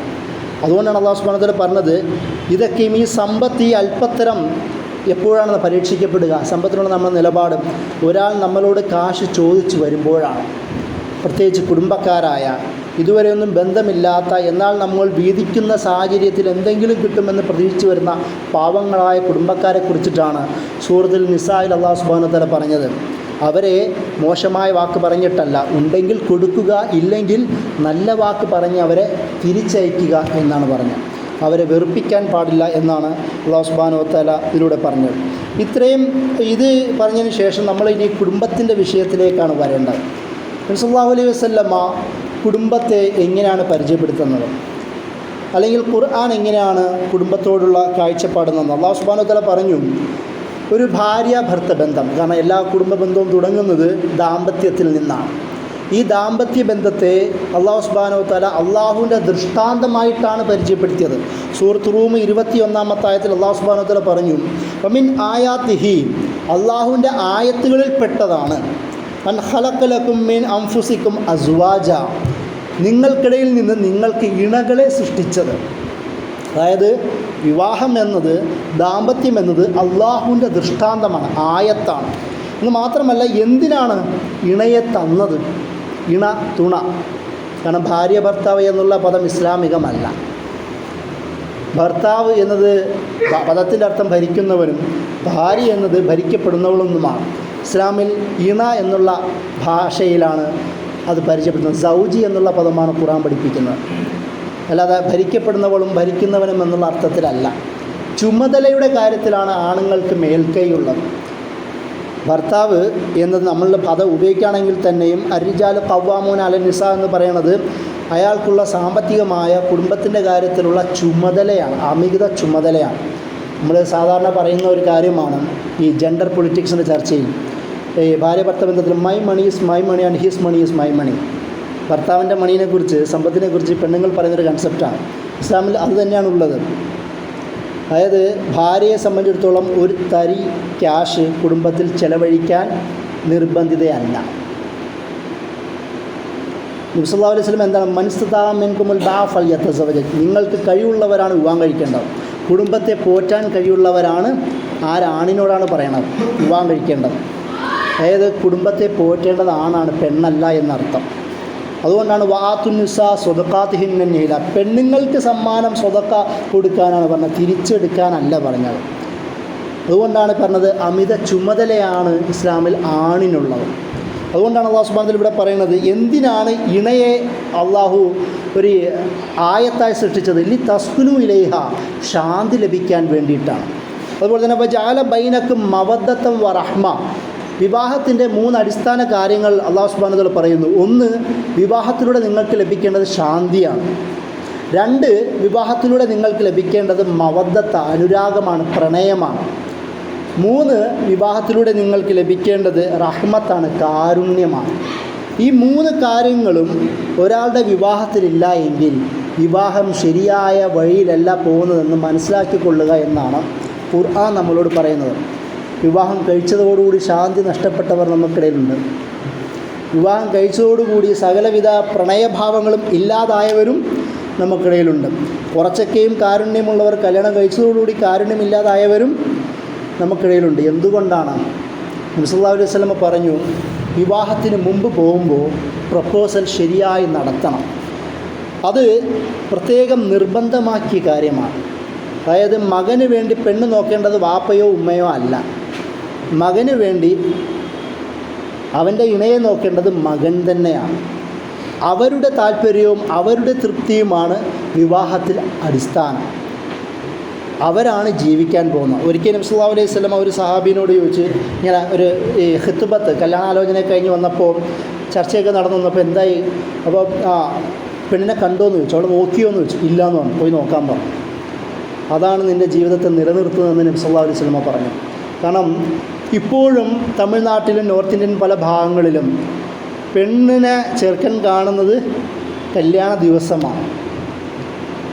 അതുകൊണ്ടാണ് അല്ലാഹു സുബ്ഹാനഹു വ തആല പറഞ്ഞത്, ഇതൊക്കെയും ഈ സമ്പത്ത്, ഈ അല്പത്തരം എപ്പോഴാണ് പരീക്ഷിക്കപ്പെടുക? സമ്പത്തിനുള്ള നമ്മുടെ നിലപാട് ഒരാൾ നമ്മളോട് കാശ് ചോദിച്ചു വരുമ്പോഴാണ്. പ്രത്യേകിച്ച് കുടുംബക്കാരായ, ഇതുവരെയൊന്നും ബന്ധമില്ലാത്ത, എന്നാൽ നമ്മൾ വീതിക്കുന്ന സാഹചര്യത്തിൽ എന്തെങ്കിലും കിട്ടുമെന്ന് പ്രതീക്ഷിച്ച് വരുന്ന പാവങ്ങളായ കുടുംബക്കാരെ കുറിച്ചിട്ടാണ് സൂറത്തുൽ നിസായിൽ അല്ലാഹു സുബ്ഹാനഹു വ തആല പറഞ്ഞത്. അവരെ മോശമായ വാക്ക് പറഞ്ഞിട്ടല്ല, ഉണ്ടെങ്കിൽ കൊടുക്കുക, ഇല്ലെങ്കിൽ നല്ല വാക്ക് പറഞ്ഞ് അവരെ തിരിച്ചയക്കുക എന്നാണ് പറഞ്ഞത്. അവരെ വെറുപ്പിക്കാൻ പാടില്ല എന്നാണ് അല്ലാഹു സുബ്ഹാനഹു വ തആല ഇതിലൂടെ പറഞ്ഞത്. ഇത്രയും ഇത് പറഞ്ഞതിന് ശേഷം നമ്മൾ ഇനി കുടുംബത്തിൻ്റെ വിഷയത്തിലേക്കാണ് വരേണ്ടത്. നബി സല്ലല്ലാഹു അലൈഹി വസല്ലമ കുടുംബത്തെ എങ്ങനെയാണ് പരിചയപ്പെടുത്തുന്നത്, അല്ലെങ്കിൽ ഖുർആൻ എങ്ങനെയാണ് കുടുംബത്തോടുള്ള കാഴ്ചപ്പാടുന്നത്? അല്ലാഹു സുബ്ഹാനഹു വ തആല പറഞ്ഞു, ഒരു ഭാര്യ ഭർത്ത ബന്ധം, കാരണം എല്ലാ കുടുംബ ബന്ധവും തുടങ്ങുന്നത് ദാമ്പത്യത്തിൽ നിന്നാണ്. ഈ ദാമ്പത്യ ബന്ധത്തെ അല്ലാഹു സുബ്ഹാനഹു വ തആല അള്ളാഹുവിൻ്റെ ദൃഷ്ടാന്തമായിട്ടാണ് പരിചയപ്പെടുത്തിയത്. സൂറത്ത് റൂം 21-ാമത്തെ ആയത്തിൽ അല്ലാഹു സുബ്ഹാനഹു വ തആല പറഞ്ഞു, വമിൻ ആയാതിഹി, അള്ളാഹുവിൻ്റെ ആയത്തുകളിൽപ്പെട്ടതാണ് അൻ ഖലഖ ലക്കും മിൻ അൻഫുസിക്കും അസ്വാജ, നിങ്ങൾക്കിടയിൽ നിന്ന് നിങ്ങൾക്ക് ഇണകളെ സൃഷ്ടിച്ചത്. അതായത് വിവാഹം എന്നത്, ദാമ്പത്യം എന്നത് അള്ളാഹുവിൻ്റെ ദൃഷ്ടാന്തമാണ്, ആയത്താണ്. എന്ന് മാത്രമല്ല, എന്തിനാണ് ഇണയെ തന്നത്? ഇണ, തുണ. കാരണം ഭാര്യ ഭർത്താവ് എന്നുള്ള പദം ഇസ്ലാമികമല്ല. ഭർത്താവ് എന്നത് പദത്തിൻ്റെ അർത്ഥം ഭരിക്കുന്നവനും, ഭാര്യ എന്നത് ഭരിക്കപ്പെടുന്നവളൊന്നുമാണ്. ഇസ്ലാമിൽ ഇണ എന്നുള്ള ഭാഷയിലാണ് അത് പരിചയപ്പെടുന്നത്. സൗജി എന്നുള്ള പദമാണ് ഖുർആൻ പഠിപ്പിക്കുന്നത്, അല്ലാതെ ഭരിക്കപ്പെടുന്നവളും ഭരിക്കുന്നവനും എന്നുള്ള അർത്ഥത്തിലല്ല. ചുമതലയുടെ കാര്യത്തിലാണ് ആണുങ്ങൾക്ക് മേൽക്കൈയുള്ളത്. ഭർത്താവ് എന്നത് നമ്മളുടെ പദം ഉപയോഗിക്കുകയാണെങ്കിൽ തന്നെയും അർരിജാലു ഖവ്വാമൂന അലൻ നിസാ എന്ന് പറയുന്നത് അയാൾക്കുള്ള സാമ്പത്തികമായ കുടുംബത്തിൻ്റെ കാര്യത്തിലുള്ള ചുമതലയാണ്, അമിത ചുമതലയാണ്. നമ്മൾ സാധാരണ പറയുന്ന ഒരു കാര്യമാണ് ഈ ജെൻഡർ പൊളിറ്റിക്സിൻ്റെ ചർച്ചയിൽ, ഈ ഭാര്യ ഭർത്ത ബന്ധത്തിൽ my money is my money and his money is my money. ഭർത്താവിൻ്റെ മണീനെക്കുറിച്ച്, സമ്പത്തിനെക്കുറിച്ച് പെണ്ണുങ്ങൾ പറയുന്നൊരു കൺസെപ്റ്റാണ്. ഇസ്ലാമിൽ അത് തന്നെയാണ് ഉള്ളത്. അതായത് ഭാര്യയെ സംബന്ധിച്ചിടത്തോളം ഒരു തരി ക്യാഷ് കുടുംബത്തിൽ ചെലവഴിക്കാൻ നിർബന്ധിതയല്ല. നബി സല്ലല്ലാഹു അലൈഹി വസല്ലം എന്താണ്, മൻസ്തതാഅ മിൻകുമുൽ ബാഅ ഫൽയതസവ്വജ്, നിങ്ങൾക്ക് കഴിവുള്ളവരാണ് വിവാഹം കഴിക്കേണ്ടത്. കുടുംബത്തെ പോറ്റാൻ കഴിവുള്ളവരാണ്, ആരാണിനോടാണ് പറയണത് വിവാഹം കഴിക്കേണ്ടത്. അതായത് കുടുംബത്തെ പോറ്റേണ്ടത് ആണാണ്, പെണ്ണല്ല എന്നർത്ഥം. അതുകൊണ്ടാണ് വാത്തുനിസാ സ്വതക്കാത്തിഹിന്ന നീല, പെണ്ണുങ്ങൾക്ക് സമ്മാനം സ്വതക്ക കൊടുക്കാനാണ് പറഞ്ഞത്, തിരിച്ചെടുക്കാനല്ല പറഞ്ഞത്. അതുകൊണ്ടാണ് പറഞ്ഞത് അമിത ചുമതലയാണ് ഇസ്ലാമിൽ ആണിനുള്ളത്. അതുകൊണ്ടാണ് അല്ലാഹു സുബ്ഹാനഹു വ തആല ഇവിടെ പറയുന്നത്, എന്തിനാണ് ഇണയെ അള്ളാഹു ഒരു ആയത്തായി സൃഷ്ടിച്ചത്? ലി തസ്കുനു ഇലൈഹ, ശാന്തി ലഭിക്കാൻ വേണ്ടിയിട്ടാണ്. അതുപോലെ തന്നെ വജഅല ബൈനക്കും മവദ്ദത്തം വ റഹ്മ, വിവാഹത്തിൻ്റെ 3 അടിസ്ഥാന കാര്യങ്ങൾ അല്ലാഹു സുബ്ഹാനഹു വ തആല പറയുന്നു. 1, വിവാഹത്തിലൂടെ നിങ്ങൾക്ക് ലഭിക്കേണ്ടത് ശാന്തിയാണ്. 2, വിവാഹത്തിലൂടെ നിങ്ങൾക്ക് ലഭിക്കേണ്ടത് മവദ്ദത്ത, അനുരാഗമാണ്, പ്രണയമാണ്. 3 വിവാഹത്തിലൂടെ നിങ്ങൾക്ക് ലഭിക്കേണ്ടത് റഹ്മത്താണ്, കാരുണ്യമാണ്. ഈ 3 കാര്യങ്ങളും ഒരാളുടെ വിവാഹത്തിലില്ല എങ്കിൽ വിവാഹം ശരിയായ വഴിയിലല്ല പോകുന്നതെന്ന് മനസ്സിലാക്കിക്കൊള്ളുക എന്നാണ് ഖുർആൻ നമ്മളോട് പറയുന്നത്. വിവാഹം കഴിച്ചതോടുകൂടി ശാന്തി നഷ്ടപ്പെട്ടവർ നമുക്കിടയിലുണ്ട്. വിവാഹം കഴിച്ചതോടുകൂടി സകലവിധ പ്രണയഭാവങ്ങളും ഇല്ലാതായവരും നമുക്കിടയിലുണ്ട്. കുറച്ചൊക്കെയും കാരുണ്യമുള്ളവർ കല്യാണം കഴിച്ചതോടുകൂടി കാരുണ്യമില്ലാതായവരും നമുക്കിടയിലുണ്ട്. എന്തുകൊണ്ടാണ്? നബി സല്ലല്ലാഹു അലൈഹി വസല്ലം പറഞ്ഞു, വിവാഹത്തിന് മുമ്പ് പോകുമ്പോൾ പ്രപ്പോസൽ ശരിയായി നടത്തണം. അത് പ്രത്യേകം നിർബന്ധമാക്കിയ കാര്യമാണ്. അതായത് മകന് വേണ്ടി പെണ്ണ് നോക്കേണ്ടത് വാപ്പയോ ഉമ്മയോ അല്ല. മകന് വേണ്ടി അവൻ്റെ ഇണയെ നോക്കേണ്ടത് മകൻ തന്നെയാണ്. അവരുടെ താല്പര്യവും അവരുടെ തൃപ്തിയുമാണ് വിവാഹത്തിൽ അടിസ്ഥാനം. അവരാണ് ജീവിക്കാൻ പോകുന്നത്. ഒരിക്കൽ നബി സല്ലല്ലാഹു അലൈഹി വസല്ലം ഒരു സഹാബിനോട് ചോദിച്ച്, ഇങ്ങനെ ഒരു ഖിത്ബത്ത് കല്യാണാലോചന കഴിഞ്ഞ് വന്നപ്പോൾ ചർച്ചയൊക്കെ നടന്നു വന്നപ്പോൾ എന്തായി, അപ്പോൾ പെണ്ണിനെ കണ്ടോയെന്ന് ചോദിച്ചു. അവൾ നോക്കിയോ എന്ന് ചോദിച്ചു. ഇല്ല എന്ന് പറഞ്ഞു. പോയി നോക്കാൻ പറഞ്ഞു. അതാണ് നിൻ്റെ ജീവിതത്തെ നിലനിർത്തുന്നതെന്ന് നബി സല്ലല്ലാഹു അലൈഹി വസല്ലം പറഞ്ഞു. കാരണം ഇപ്പോഴും തമിഴ്നാട്ടിലും നോർത്ത് ഇന്ത്യൻ പല ഭാഗങ്ങളിലും പെണ്ണിനെ ചെറുക്കൻ കാണുന്നത് കല്യാണ ദിവസമാണ്.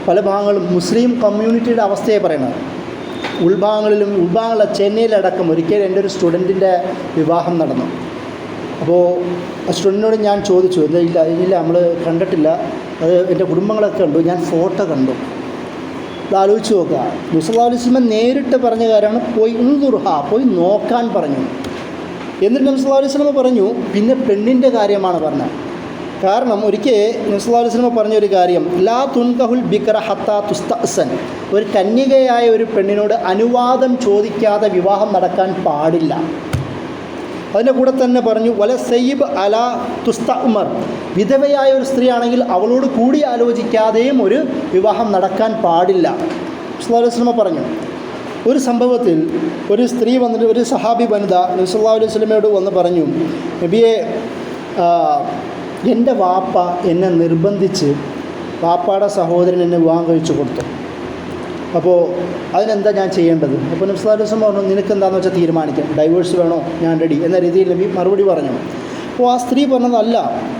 പല ഭാഗങ്ങളും മുസ്ലിം കമ്മ്യൂണിറ്റിയുടെ അവസ്ഥയെ പറയുന്നത്. ഉൾഭാഗങ്ങളിലെ ചെന്നൈയിലടക്കം ഒരിക്കൽ എൻ്റെ ഒരു സ്റ്റുഡൻറ്റിൻ്റെ വിവാഹം നടന്നു. അപ്പോൾ ആ സ്റ്റുഡൻറ്റിനോട് ഞാൻ ചോദിച്ചു, ഇല്ല നമ്മൾ കണ്ടിട്ടില്ല, അത് എൻ്റെ കുടുംബങ്ങളൊക്കെ കണ്ടു, ഞാൻ ഫോട്ടോ കണ്ടു. ഇത് ആലോചിച്ച് നോക്കുക. നബി സല്ലല്ലാഹു അലൈഹി വസല്ലം നേരിട്ട് പറഞ്ഞ കാര്യമാണ്, പോയി നോക്കാൻ പറഞ്ഞു. എന്നിട്ട് നബി സല്ലല്ലാഹു അലൈഹി വസല്ലം പറഞ്ഞു, പിന്നെ പെണ്ണിൻ്റെ കാര്യമാണ് പറഞ്ഞത്. കാരണം ഒരിക്കൽ നബി സല്ലല്ലാഹു അലൈഹി വസല്ലം പറഞ്ഞൊരു കാര്യം, ലാ തുൻകഹുൽ ബിക്റ ഹത്താ തുസ്തഅ്സൻ, ഒരു കന്യകയായ ഒരു പെണ്ണിനോട് അനുവാദം ചോദിക്കാതെ വിവാഹം നടക്കാൻ പാടില്ല. അതിൻ്റെ കൂടെ തന്നെ പറഞ്ഞു, വല സയ്യിബ് അല തുസ്തഉമർ, വിധവയായ ഒരു സ്ത്രീ ആണെങ്കിൽ അവളോട് കൂടി ആലോചിക്കാതെയും ഒരു വിവാഹം നടക്കാൻ പാടില്ല. സല്ലല്ലാഹു അലൈഹി വസല്ലം പറഞ്ഞു. ഒരു സംഭവത്തിൽ ഒരു സ്ത്രീ വന്നിട്ട്, ഒരു സഹാബി വനിത നബി സല്ലല്ലാഹു അലൈഹി വസല്ലമയോട് വന്ന് പറഞ്ഞു, നബിയെ, എൻ്റെ വാപ്പ എന്നെ നിർബന്ധിച്ച്, വാപ്പയുടെ സഹോദരൻ എന്നെ വിവാഹം കഴിച്ചു കൊടുത്തു. അപ്പോൾ അതിനെന്താ ഞാൻ ചെയ്യേണ്ടത്? അപ്പോൾ നബി സല്ലല്ലാഹു അലൈഹി വസല്ലം പറഞ്ഞു, നിനക്കെന്താണെന്ന് വെച്ചാൽ തീരുമാനിക്കാം, ഡൈവേഴ്സ് വേണോ, ഞാൻ റെഡി എന്ന രീതിയിൽ നബി മറുപടി പറഞ്ഞു. അപ്പോൾ ആ സ്ത്രീ പറഞ്ഞതല്ല,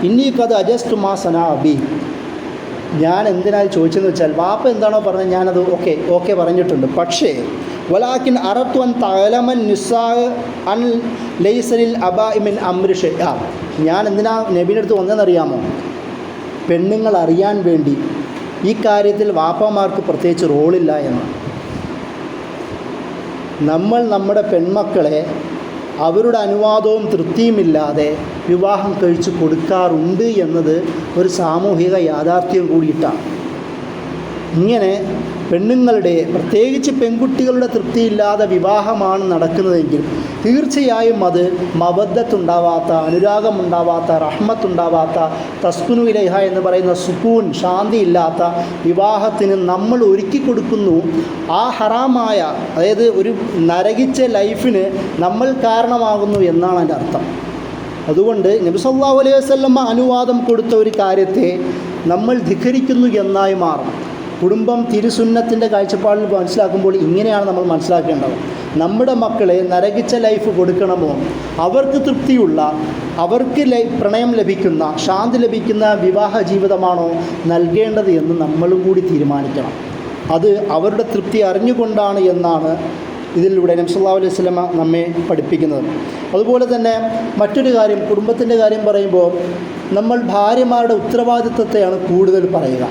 ഇന്നീക്കത് അജസ്റ്റ് മാ സനാ അബി, ഞാൻ എന്തിനാണ് ചോദിച്ചതെന്ന് വെച്ചാൽ വാപ്പ എന്താണോ പറഞ്ഞത് ഞാനത് ഓക്കെ പറഞ്ഞിട്ടുണ്ട്. പക്ഷേ വലാക്കിൻ അറത്തു അൻ തഅലമൻ നിസാ അൻ ലൈസലിൽ അബാഇ മിൻ അംരി ഷൈഅ, ഞാൻ എന്തിനാ നബിയുടെ അടുത്ത് വന്നതെന്നറിയാമോ? പെണ്ണുങ്ങൾ അറിയാൻ വേണ്ടി ഈ കാര്യത്തിൽ വാപ്പമാർക്ക് പ്രത്യേകിച്ച് റോളില്ല എന്ന്. നമ്മൾ നമ്മുടെ പെൺമക്കളെ അവരുടെ അനുവാദവും തൃപ്തിയുമില്ലാതെ വിവാഹം കഴിച്ചു കൊടുക്കാറുണ്ട് എന്നത് ഒരു സാമൂഹിക യാഥാർത്ഥ്യം കൂടിയിട്ടാണ്. ഇങ്ങനെ പെണ്ണുങ്ങളുടെ, പ്രത്യേകിച്ച് പെൺകുട്ടികളുടെ തൃപ്തിയില്ലാതെ വിവാഹമാണ് നടക്കുന്നതെങ്കിൽ തീർച്ചയായും അത് മവദ്ദത്തുണ്ടാവാത്ത, അനുരാഗമുണ്ടാവാത്ത, റഹ്മത്തുണ്ടാവാത്ത, തസ്കുനു ഇലൈഹ എന്ന് പറയുന്ന സുക്കൂൻ, ശാന്തിയില്ലാത്ത വിവാഹത്തിന് നമ്മൾ ഒരുക്കി കൊടുക്കുന്നു. ആ ഹറാമായ, അതായത് ഒരു നരകിച്ച ലൈഫിന് നമ്മൾ കാരണമാകുന്നു എന്നാണ് അതിൻ്റെ അർത്ഥം. അതുകൊണ്ട് നബി സല്ലല്ലാഹു അലൈഹി വസല്ലം അനുവാദം കൊടുത്ത ഒരു കാര്യത്തെ നമ്മൾ ധിക്കരിക്കുന്നു എന്നായി മാറും. കുടുംബം തിരുസുന്നത്തിൻ്റെ കാഴ്ചപ്പാടിൽ മനസ്സിലാക്കുമ്പോൾ ഇങ്ങനെയാണ് നമ്മൾ മനസ്സിലാക്കേണ്ടത്. നമ്മുടെ മക്കളെ നരകിച്ച ലൈഫ് കൊടുക്കണമോ, അവർക്ക് തൃപ്തിയുള്ള, അവർക്ക് പ്രണയം ലഭിക്കുന്ന, ശാന്തി ലഭിക്കുന്ന വിവാഹ ജീവിതമാണോ നൽകേണ്ടത് എന്ന് നമ്മളും കൂടി തീരുമാനിക്കണം. അത് അവരുടെ തൃപ്തി അറിഞ്ഞുകൊണ്ടാണ് എന്നാണ് ഇതിലൂടെ നബി സല്ലല്ലാഹു അലൈഹി വസല്ലം നമ്മെ പഠിപ്പിക്കുന്നത്. അതുപോലെ തന്നെ മറ്റൊരു കാര്യം, കുടുംബത്തിൻ്റെ കാര്യം പറയുമ്പോൾ നമ്മൾ ഭാര്യമാരുടെ ഉത്തരവാദിത്വത്തെയാണ് കൂടുതൽ പറയുക.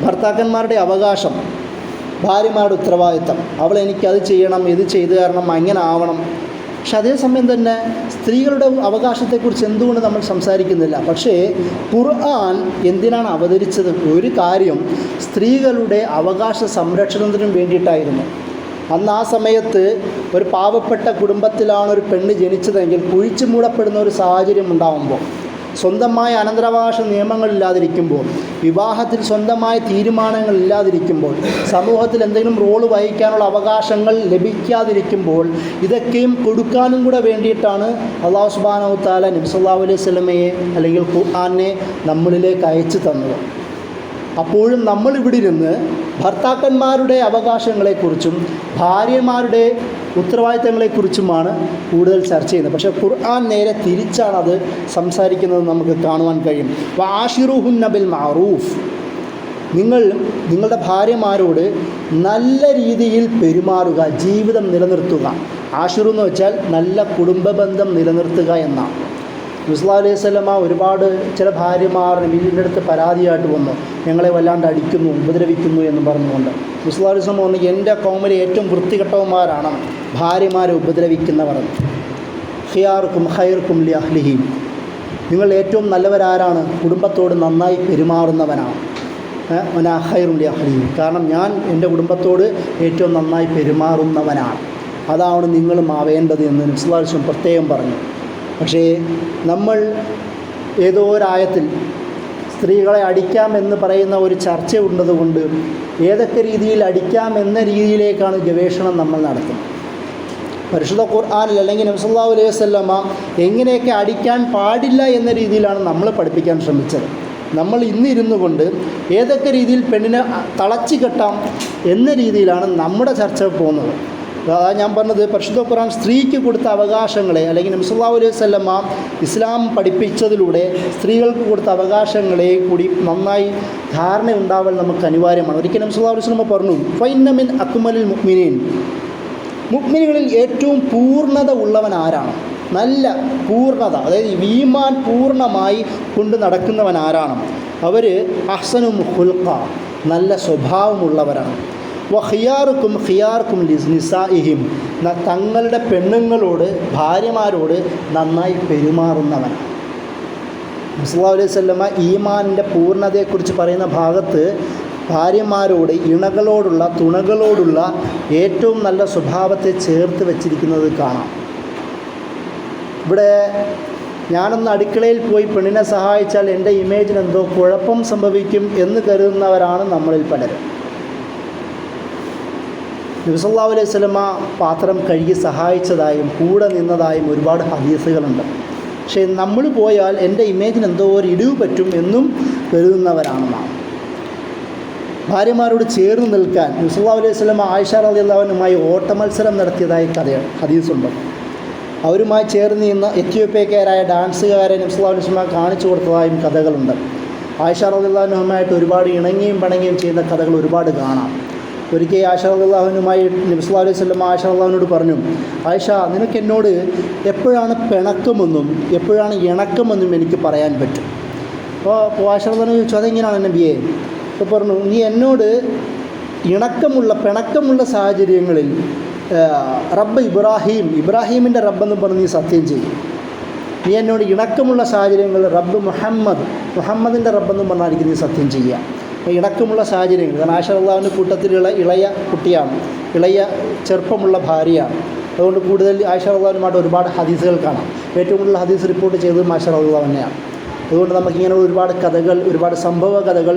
ഭർത്താക്കന്മാരുടെ അവകാശം, ഭാര്യമാരുടെ ഉത്തരവാദിത്തം, അവൾ എനിക്കത് ചെയ്യണം, ഇത് ചെയ്തു തരണം, അങ്ങനെ ആവണം. പക്ഷെ അതേസമയം തന്നെ സ്ത്രീകളുടെ അവകാശത്തെക്കുറിച്ച് എന്തുകൊണ്ട് നമ്മൾ സംസാരിക്കുന്നില്ല? പക്ഷേ ഖുർആൻ എന്തിനാണ് അവതരിച്ചത്? ഒരു കാര്യം സ്ത്രീകളുടെ അവകാശ സംരക്ഷണത്തിനും വേണ്ടിയിട്ടായിരുന്നു. അന്ന് ആ സമയത്ത് ഒരു പാവപ്പെട്ട കുടുംബത്തിലാണ് ഒരു പെണ്ണ് ജനിച്ചതെങ്കിൽ കുഴിച്ചു മൂടപ്പെടുന്ന ഒരു സാഹചര്യം ഉണ്ടാകുമ്പോൾ, സ്വന്തമായ അനന്തരാവകാശ നിയമങ്ങളില്ലാതിരിക്കുമ്പോൾ, വിവാഹത്തിൽ സ്വന്തമായ തീരുമാനങ്ങളില്ലാതിരിക്കുമ്പോൾ, സമൂഹത്തിൽ എന്തെങ്കിലും റോള് വഹിക്കാനുള്ള അവകാശങ്ങൾ ലഭിക്കാതിരിക്കുമ്പോൾ, ഇതൊക്കെയും കൊടുക്കാനും കൂടെ വേണ്ടിയിട്ടാണ് അല്ലാഹു സുബ്ഹാനഹു വ തആല നബി സല്ലല്ലാഹു അലൈഹി വസല്ലമയെ അല്ലെങ്കിൽ ഖുർആനെ നമ്മളിലേക്ക് അയച്ചു തന്നത്. അപ്പോഴും നമ്മളിവിടെ ഇരുന്ന് ഭർത്താക്കന്മാരുടെ അവകാശങ്ങളെക്കുറിച്ചും ഭാര്യമാരുടെ ഉത്തരവാദിത്തങ്ങളെക്കുറിച്ചുമാണ് കൂടുതൽ ചർച്ച ചെയ്യുന്നത്. പക്ഷേ ഖുർആൻ നേരെ തിരിച്ചാണ് അത് സംസാരിക്കുന്നത് നമുക്ക് കാണുവാൻ കഴിയും. വആശിറുഹുന്ന ബിൽ മഅറൂഫ്, നിങ്ങളുടെ ഭാര്യമാരോട് നല്ല രീതിയിൽ പെരുമാറുക, ജീവിതം നിലനിർത്തുക. ആശിറു എന്ന് വെച്ചാൽ നല്ല കുടുംബ ബന്ധം നിലനിർത്തുക എന്നാണ്. റസൂലുള്ളാഹി അലൈഹി വസല്ലമ ഒരുപാട് ചില ഭാര്യമാർ നബിയുടെ അടുത്ത് പരാതിയായിട്ട് വന്നു, ഞങ്ങളെ വല്ലാണ്ട് അടിക്കുന്നു, ഉപദ്രവിക്കുന്നു എന്ന് പറഞ്ഞുകൊണ്ട്. റസൂലുള്ളാഹി അലൈഹി വസല്ലമ പറഞ്ഞു, എൻ്റെ കൗമിലെ ഏറ്റവും വൃത്തികെട്ടവന്മാരാണ് ഭാര്യമാരെ ഉപദ്രവിക്കുന്നവർ. ഖിയാറുക്കും ഖൈറുക്കും ലി അഹ്ലിഹി, നിങ്ങൾ ഏറ്റവും നല്ലവരാരാണ്? കുടുംബത്തോട് നന്നായി പെരുമാറുന്നവനാണ്. വനാ ഖൈറുൻ ലി അഹ്ലിഹി, കാരണം ഞാൻ എൻ്റെ കുടുംബത്തോട് ഏറ്റവും നന്നായി പെരുമാറുന്നവനാണ്. അതാണ് നിങ്ങളും ആവേണ്ടത് എന്ന് നബി സല്ലല്ലാഹു അലൈഹി വസല്ലം പ്രത്യേകം പറഞ്ഞു. പക്ഷേ നമ്മൾ ഏതോ ഒരായത്തിൽ സ്ത്രീകളെ അടിക്കാമെന്ന് പറയുന്ന ഒരു ചർച്ച ഉള്ളതുകൊണ്ട് ഏതൊക്കെ രീതിയിൽ അടിക്കാം എന്ന രീതിയിലേക്കാണ് ഗവേഷണം നമ്മൾ നടത്തുന്നത്. പരിശുദ്ധ ഖുർആനിൽ അല്ലെങ്കിൽ നബി സല്ലല്ലാഹു അലൈഹി വസല്ലമ എങ്ങനെയൊക്കെ അടിക്കാൻ പാടില്ല എന്ന രീതിയിലാണ് നമ്മൾ പഠിപ്പിക്കാൻ ശ്രമിച്ചത്. നമ്മൾ ഇന്നിരുന്നു കൊണ്ട് ഏതൊക്കെ രീതിയിൽ പെണ്ണിനെ തളച്ചു കെട്ടാം എന്ന രീതിയിലാണ് നമ്മുടെ ചർച്ച പോകുന്നത്. ഞാൻ പറഞ്ഞത്, പരിശുദ്ധ ഖുർആൻ സ്ത്രീക്ക് കൊടുത്ത അവകാശങ്ങളെ, അല്ലെങ്കിൽ നബി സല്ലല്ലാഹു അലൈഹി വസല്ലമ ഇസ്ലാം പഠിപ്പിച്ചതിലൂടെ സ്ത്രീകൾക്ക് കൊടുത്ത അവകാശങ്ങളെ കൂടി നന്നായി ധാരണ ഉണ്ടാവൽ നമുക്ക് അനിവാര്യമാണ്. ഒരിക്കലും നബി സല്ലല്ലാഹു അലൈഹി വസല്ലമ പറഞ്ഞു, ഫഇന്ന മിൻ അക്മലിൽ മുഅ്മിനീൻ, മുഅ്മിനുകളിൽ ഏറ്റവും പൂർണ്ണത ഉള്ളവൻ ആരാണ്? നല്ല പൂർണ്ണത, അതായത് ഈമാൻ പൂർണ്ണമായി കൊണ്ട് നടക്കുന്നവൻ ആരാണ്? അവർ അഹ്സനും ഖുൽഖ, നല്ല സ്വഭാവമുള്ളവരാണ്. വഖിയാറുക്കും ഖിയാറുക്കും നിസാഇഹിം, തങ്ങളുടെ പെണ്ണുങ്ങളോട് ഭാര്യമാരോട് നന്നായി പെരുമാറുന്നവൻ. സല്ലല്ലാഹു അലൈഹി വസല്ലമ ഈമാനിൻ്റെ പൂർണ്ണതയെക്കുറിച്ച് പറയുന്ന ഭാഗത്ത് ഭാര്യമാരോട്, ഇണകളോടുള്ള, തുണകളോടുള്ള ഏറ്റവും നല്ല സ്വഭാവത്തെ ചേർത്ത് വച്ചിരിക്കുന്നത് കാണാം. ഇവിടെ ഞാനൊന്ന് അടുക്കളയിൽ പോയി പെണ്ണിനെ സഹായിച്ചാൽ എൻ്റെ ഇമേജിന് എന്തോ കുഴപ്പം സംഭവിക്കും എന്ന് കരുതുന്നവരാണ് നമ്മളിൽ പലരും. നബി സല്ലല്ലാഹു അലൈഹി വസല്ലമ പാത്രം കഴുകി സഹായിച്ചതായും കൂടെ നിന്നതായും ഒരുപാട് ഹദീസുകളുണ്ട്. പക്ഷേ നമ്മൾ പോയാൽ എൻ്റെ ഇമേജിന് എന്തോ ഒരു ഇടിവ് പറ്റും എന്നും കരുതുന്നവരാണ് നാം. ഭാര്യമാരോട് ചേർന്ന് നിൽക്കാൻ നബി സല്ലല്ലാഹു അലൈഹി വസല്ലമ ആയിഷ റളിയല്ലാഹു അൻഹയുമായി ഓട്ടമത്സരം നടത്തിയതായി ഹദീസുണ്ട്. അവരുമായി ചേർന്ന് നിന്ന് എത്യോപ്യക്കാരായ ഡാൻസുകാരെ നബി സല്ലല്ലാഹു അലൈഹി വസല്ലമ കാണിച്ചു കൊടുത്തതായും കഥകളുണ്ട്. ആയിഷ റളിയല്ലാഹു അൻഹയുമായിട്ട് ഒരുപാട് ഇണങ്ങിയും പിണങ്ങിയും ചെയ്യുന്ന കഥകൾ ഒരുപാട് കാണാം. ഒരിക്കൽ ആയിഷ റളിയല്ലാഹു അൻഹയുമായി നബി സല്ലല്ലാഹു അലൈഹി വസല്ലമ ആയിഷ റളിയല്ലാഹു അൻഹയോട് പറഞ്ഞു, ആയിഷ, നിനക്ക് എന്നോട് എപ്പോഴാണ് പിണക്കമെന്നും എപ്പോഴാണ് ഇണക്കമെന്നും എനിക്ക് പറയാൻ പറ്റും. അപ്പോൾ ആയിഷ റളിയല്ലാഹു അൻഹ ചോദിച്ചു, അതെങ്ങനെയാണ് നബിയെ? അപ്പോൾ പറഞ്ഞു, നീ എന്നോട് പിണക്കമുള്ള സാഹചര്യങ്ങളിൽ റബ്ബ് ഇബ്രാഹീമിൻ്റെ റബ്ബെന്ന് പറഞ്ഞ് നീ സത്യം ചെയ്യും. നീ എന്നോട് ഇണക്കമുള്ള സാഹചര്യങ്ങളിൽ റബ്ബ് മുഹമ്മദിൻ്റെ റബ്ബെന്നും പറഞ്ഞായിരിക്കും നീ സത്യം ചെയ്യുക. അപ്പോൾ ഇണക്കമുള്ള സാഹചര്യങ്ങൾ, കാരണം ആയിഷ റളിയല്ലാഹു അൻഹ കൂട്ടത്തിലുള്ള ഇളയ കുട്ടിയാണ്, ഇളയ ചെറുപ്പമുള്ള ഭാര്യയാണ്. അതുകൊണ്ട് കൂടുതൽ ആയിഷ റളിയല്ലാഹു അൻഹയുമായിട്ട് ഒരുപാട് ഹദീസുകൾ കാണാം. ഏറ്റവും കൂടുതൽ ഹദീസ് റിപ്പോർട്ട് ചെയ്തത് ആയിഷ റളിയല്ലാഹു അൻഹയാണ്. അതുകൊണ്ട് നമുക്കിങ്ങനെ ഒരുപാട് കഥകൾ, ഒരുപാട് സംഭവ കഥകൾ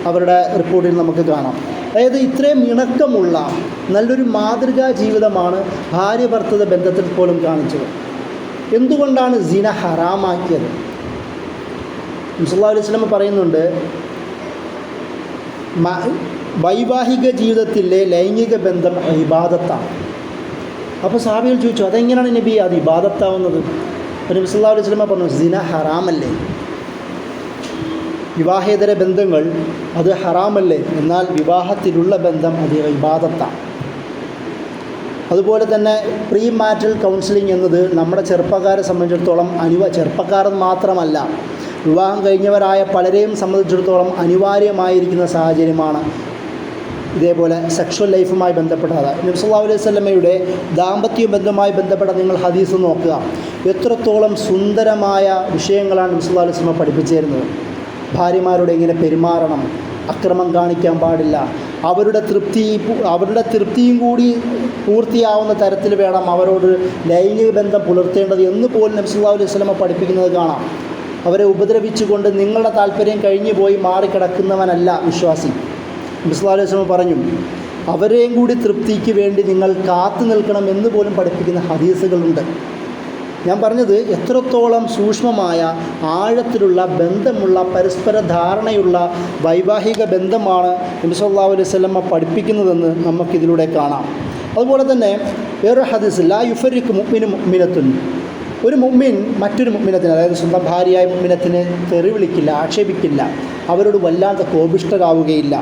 അവരുടെ റിപ്പോർട്ടിൽ നമുക്ക് കാണാം. അതായത് ഇത്രയും ഇണക്കമുള്ള നല്ലൊരു മാതൃകാ ജീവിതമാണ് ഭാര്യ ഭർത്തൃ ബന്ധത്തിൽ പോലും കാണിച്ചത്. എന്തുകൊണ്ടാണ് സിന ഹറാമാക്കിയത്? സല്ലല്ലാഹു അലൈഹി വസല്ലം പറയുന്നുണ്ട്, വൈവാഹിക ജീവിതത്തിലെ ലൈംഗിക ബന്ധം ഇബാദത്താണ്. അപ്പോൾ സഹാബികൾ ചോദിച്ചു, അതെങ്ങനെയാണ് നബി അത് ഇബാദത്താവുന്നത്? നബി സല്ലല്ലാഹു അലൈഹി വസല്ലം പറഞ്ഞു, സിന ഹറാമല്ലേ, വിവാഹേതര ബന്ധങ്ങൾ അത് ഹറാമല്ലേ, എന്നാൽ വിവാഹത്തിലുള്ള ബന്ധം അത് ഇബാദത്താണ്. അതുപോലെ തന്നെ പ്രീ മാരിറ്റൽ കൗൺസിലിംഗ് എന്നത് നമ്മുടെ ചെറുപ്പക്കാരെ സംബന്ധിച്ചിടത്തോളം ചെറുപ്പക്കാരൻ മാത്രമല്ല, വിവാഹം കഴിഞ്ഞവരായ പലരെയും സംബന്ധിച്ചിടത്തോളം അനിവാര്യമായിരിക്കുന്ന സാഹചര്യമാണ്. ഇതേപോലെ സെക്ഷൽ ലൈഫുമായി ബന്ധപ്പെട്ടത് നബി സല്ലല്ലാഹു അലൈഹി വസല്ലമയുടെ ദാമ്പത്യ ബന്ധവുമായി ബന്ധപ്പെട്ട നിങ്ങൾ ഹദീസ് നോക്കുക, എത്രത്തോളം സുന്ദരമായ വിഷയങ്ങളാണ് നബി സല്ലല്ലാഹു അലൈഹി വസല്ലമ പഠിപ്പിച്ചു തരുന്നത്. ഭാര്യമാരോട് എങ്ങനെ പെരുമാറണം, അക്രമം കാണിക്കാൻ പാടില്ല, അവരുടെ തൃപ്തിയും കൂടി പൂർത്തിയാവുന്ന തരത്തിൽ വേണം അവരോട് ലൈംഗിക ബന്ധം പുലർത്തേണ്ടത് എന്ന് പോലും നബി സല്ലല്ലാഹു അലൈഹി വസല്ലമ പഠിപ്പിക്കുന്നത് കാണാം. അവരെ ഉപദ്രവിച്ചുകൊണ്ട് നിങ്ങളുടെ താല്പര്യം കഴിഞ്ഞു പോയി മാറിക്കിടക്കുന്നവനല്ല വിശ്വാസി. നബി സല്ലല്ലാഹു അലൈഹി വസല്ലമ പറഞ്ഞു, അവരെയും കൂടി തൃപ്തിക്ക് വേണ്ടി നിങ്ങൾ കാത്തു നിൽക്കണം എന്ന് പോലും പഠിപ്പിക്കുന്ന ഹദീസുകളുണ്ട്. ഞാൻ പറഞ്ഞത് എത്രത്തോളം സൂക്ഷ്മമായ ആഴത്തിലുള്ള ബന്ധമുള്ള പരസ്പര ധാരണയുള്ള വൈവാഹിക ബന്ധമാണ് നബി സല്ലല്ലാഹു അലൈഹി വസല്ലമ പഠിപ്പിക്കുന്നതെന്ന് നമുക്കിതിലൂടെ കാണാം. അതുപോലെ തന്നെ വേറൊരു ഹദീസ് ലാ യുഫരിഖു മുഅ്മിനു മുഅ്മിനത്തുൻ, ഒരു മുഅ്മിൻ മറ്റൊരു മുഅ്മിനത്തിന്, അതായത് സ്വന്തം ഭാര്യയായ മുഅ്മിനത്തിനെ തെറി വിളിക്കില്ല, ആക്ഷേപിക്കില്ല, അവരോട് വല്ലാതെ കോപിഷ്ഠരാവുകയില്ല.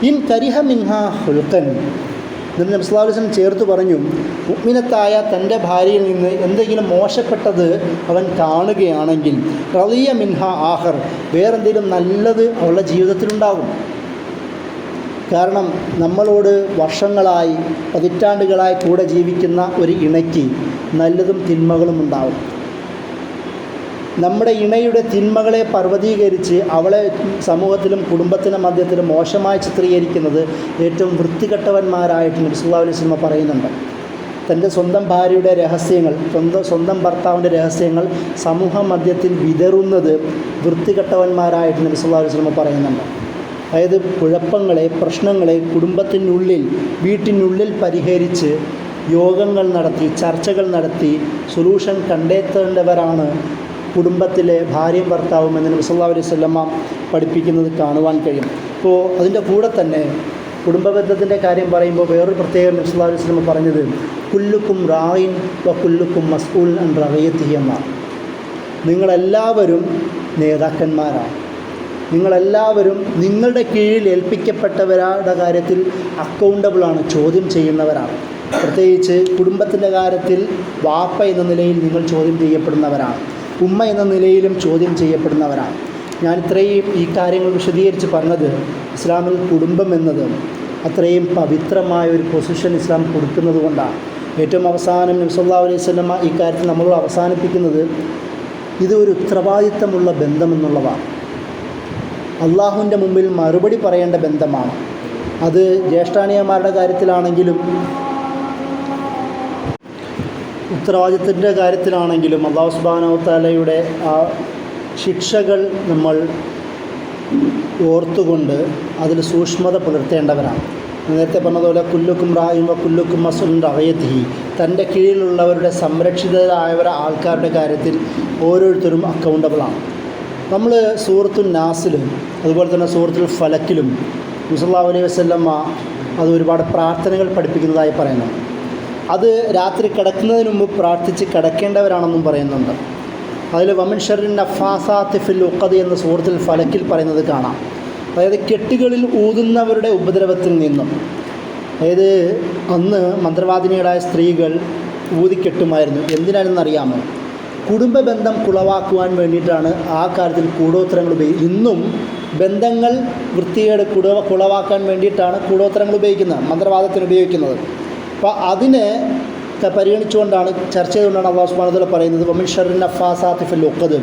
ഇൻ കരിഹ മിൻഹാ ഹുൽഖൻ, നബി സല്ലല്ലാഹു അലൈഹി വസല്ലം ചേർത്ത് പറഞ്ഞു, മുഅ്മിനത്തായ തൻ്റെ ഭാര്യയിൽ നിന്ന് എന്തെങ്കിലും മോശപ്പെട്ടത് അവൻ കാണുകയാണെങ്കിൽ റളിയ മിൻഹ ആഖർ, വേറെന്തെങ്കിലും നല്ലത് അവളുടെ ജീവിതത്തിലുണ്ടാകും. കാരണം നമ്മളോട് വർഷങ്ങളായി പതിറ്റാണ്ടുകളായി കൂടെ ജീവിക്കുന്ന ഒരു ഇണയ്ക്ക് നല്ലതും തിന്മകളും ഉണ്ടാവും. നമ്മുടെ ഇണയുടെ തിന്മകളെ പർവ്വതീകരിച്ച് അവളെ സമൂഹത്തിലും കുടുംബത്തിൻ്റെ മധ്യത്തിലും മോശമായി ചിത്രീകരിക്കുന്നത് ഏറ്റവും വൃത്തികെട്ടവന്മാരായിട്ട് നബി സല്ലല്ലാഹു അലൈഹി വസല്ലം പറയുന്നുണ്ട്. തൻ്റെ സ്വന്തം ഭാര്യയുടെ രഹസ്യങ്ങൾ, സ്വന്തം ഭർത്താവിൻ്റെ രഹസ്യങ്ങൾ സമൂഹ മധ്യത്തിൽ വിതറുന്നത് വൃത്തികെട്ടവന്മാരായിട്ട് നബി സല്ലല്ലാഹു അലൈഹി വസല്ലം പറയുന്നുണ്ട്. അതായത് കുഴപ്പങ്ങളെ, പ്രശ്നങ്ങളെ കുടുംബത്തിനുള്ളിൽ, വീട്ടിനുള്ളിൽ പരിഹരിച്ച് യോഗങ്ങൾ നടത്തി, ചർച്ചകൾ നടത്തി സൊല്യൂഷൻ കണ്ടെത്തേണ്ടവരാണ് കുടുംബത്തിലെ ഭാര്യയും ഭർത്താവും എന്ന് നബി സല്ലല്ലാഹു അലൈഹി വസല്ലം പഠിപ്പിക്കുന്നത് കാണുവാൻ കഴിയും. അപ്പോൾ അതിൻ്റെ കൂടെ തന്നെ കുടുംബബന്ധത്തിൻ്റെ കാര്യം പറയുമ്പോൾ വേറൊരു പ്രത്യേകം നബി സല്ലല്ലാഹു അലൈഹി വസല്ലം പറഞ്ഞത് കുല്ലുക്കും റായിൻ വ കുല്ലുക്കും മസ്ഊൽ അൻ റഅയതിഹി എന്നാണ്. നിങ്ങളെല്ലാവരും നേതാക്കന്മാരാണ്, നിങ്ങളെല്ലാവരും നിങ്ങളുടെ കീഴിൽ ഏൽപ്പിക്കപ്പെട്ടവരുടെ കാര്യത്തിൽ അക്കൗണ്ടബിളാണ്, ചോദ്യം ചെയ്യുന്നവരാണ്. പ്രത്യേകിച്ച് കുടുംബത്തിൻ്റെ കാര്യത്തിൽ വാപ്പ എന്ന നിലയിൽ നിങ്ങൾ ചോദ്യം ചെയ്യപ്പെടുന്നവരാണ്, ഉമ്മ എന്ന നിലയിലും ചോദ്യം ചെയ്യപ്പെടുന്നവരാണ്. ഞാൻ ഇത്രയും ഈ കാര്യങ്ങൾ വിശദീകരിച്ച് പറഞ്ഞത് ഇസ്ലാമിൽ കുടുംബം എന്നത് അത്രയും പവിത്രമായ ഒരു പൊസിഷൻ ഇസ്ലാം കൊടുക്കുന്നത് കൊണ്ടാണ്. ഏറ്റവും അവസാനം നബി സല്ലല്ലാഹു അലൈഹി വസല്ലം ഈ കാര്യത്തിൽ നമ്മളോട് അവസാനിപ്പിക്കുന്നത് ഇത് ഒരു ഉത്തരവാദിത്തമുള്ള ബന്ധമെന്നുള്ളതാണ്. അള്ളാഹുവിൻ്റെ മുമ്പിൽ മറുപടി പറയേണ്ട ബന്ധമാണ്. അത് ജ്യേഷ്ഠാനിയന്മാരുടെ കാര്യത്തിലാണെങ്കിലും ഉത്തരവാദിത്തത്തിൻ്റെ കാര്യത്തിലാണെങ്കിലും അല്ലാഹു സുബ്ഹാനഹു വ തആലയുടെ ആ ശിക്ഷകൾ നമ്മൾ ഓർത്തുകൊണ്ട് അതിൽ സൂക്ഷ്മത പുലർത്തേണ്ടവരാണ്. നേരത്തെ പറഞ്ഞതുപോലെ കുല്ലുക്കും റായിൻ വ കുല്ലുക്കും മസ്ഊലുൻ അൻ റഅയതിഹി, തൻ്റെ കീഴിലുള്ളവരുടെ സംരക്ഷിതരായവരുടെ ആൾക്കാരുടെ കാര്യത്തിൽ ഓരോരുത്തരും അക്കൗണ്ടബിളാണ്. നമ്മൾ സൂറത്തുൻ നാസിലും അതുപോലെ തന്നെ സൂറത്തുൽ ഫലക്കിലും നബി സല്ലല്ലാഹു അലൈഹി വസല്ലം അത് ഒരുപാട് പ്രാർത്ഥനകൾ പഠിപ്പിക്കുന്നതായി പറയുന്നു. അത് രാത്രി കിടക്കുന്നതിന് മുമ്പ് പ്രാർത്ഥിച്ച് കിടക്കേണ്ടവരാണെന്നും പറയുന്നുണ്ട്. അതിൽ വമിൻ ശർരിൻ നഫാസാത്തി ഫിൽ ഉഖദ് എന്ന സൂറത്തുൽ ഫലക്കിൽ പറയുന്നത് കാണാം. അതായത് കെട്ടുകളിൽ ഊതുന്നവരുടെ ഉപദ്രവത്തിൽ നിന്നും. അതായത് അന്ന് മന്ത്രവാദിനികളായ സ്ത്രീകൾ ഊതിക്കെട്ടുമായിരുന്നു. എന്തിനാണെന്നറിയാമോ? കുടുംബ ബന്ധം കുളവാക്കുവാൻ വേണ്ടിയിട്ടാണ് ആ കാര്യത്തിൽ കൂടോത്രങ്ങൾ ഇന്നും ബന്ധങ്ങൾ വൃത്തികേട് കുളവാക്കാൻ വേണ്ടിയിട്ടാണ് കൂടോത്രങ്ങൾ ഉപയോഗിക്കുന്നത്, മന്ത്രവാദത്തിന് ഉപയോഗിക്കുന്നത്. അപ്പോൾ അതിനെ പരിഗണിച്ചുകൊണ്ടാണ്, ചർച്ച ചെയ്തുകൊണ്ടാണ് അല്ലാഹു സുബ്ഹാനഹു വ തആല പറയുന്നത് വമിൻ ശർരിൻ നഫാസാത്തി ഫിൽ ഉഖദ്,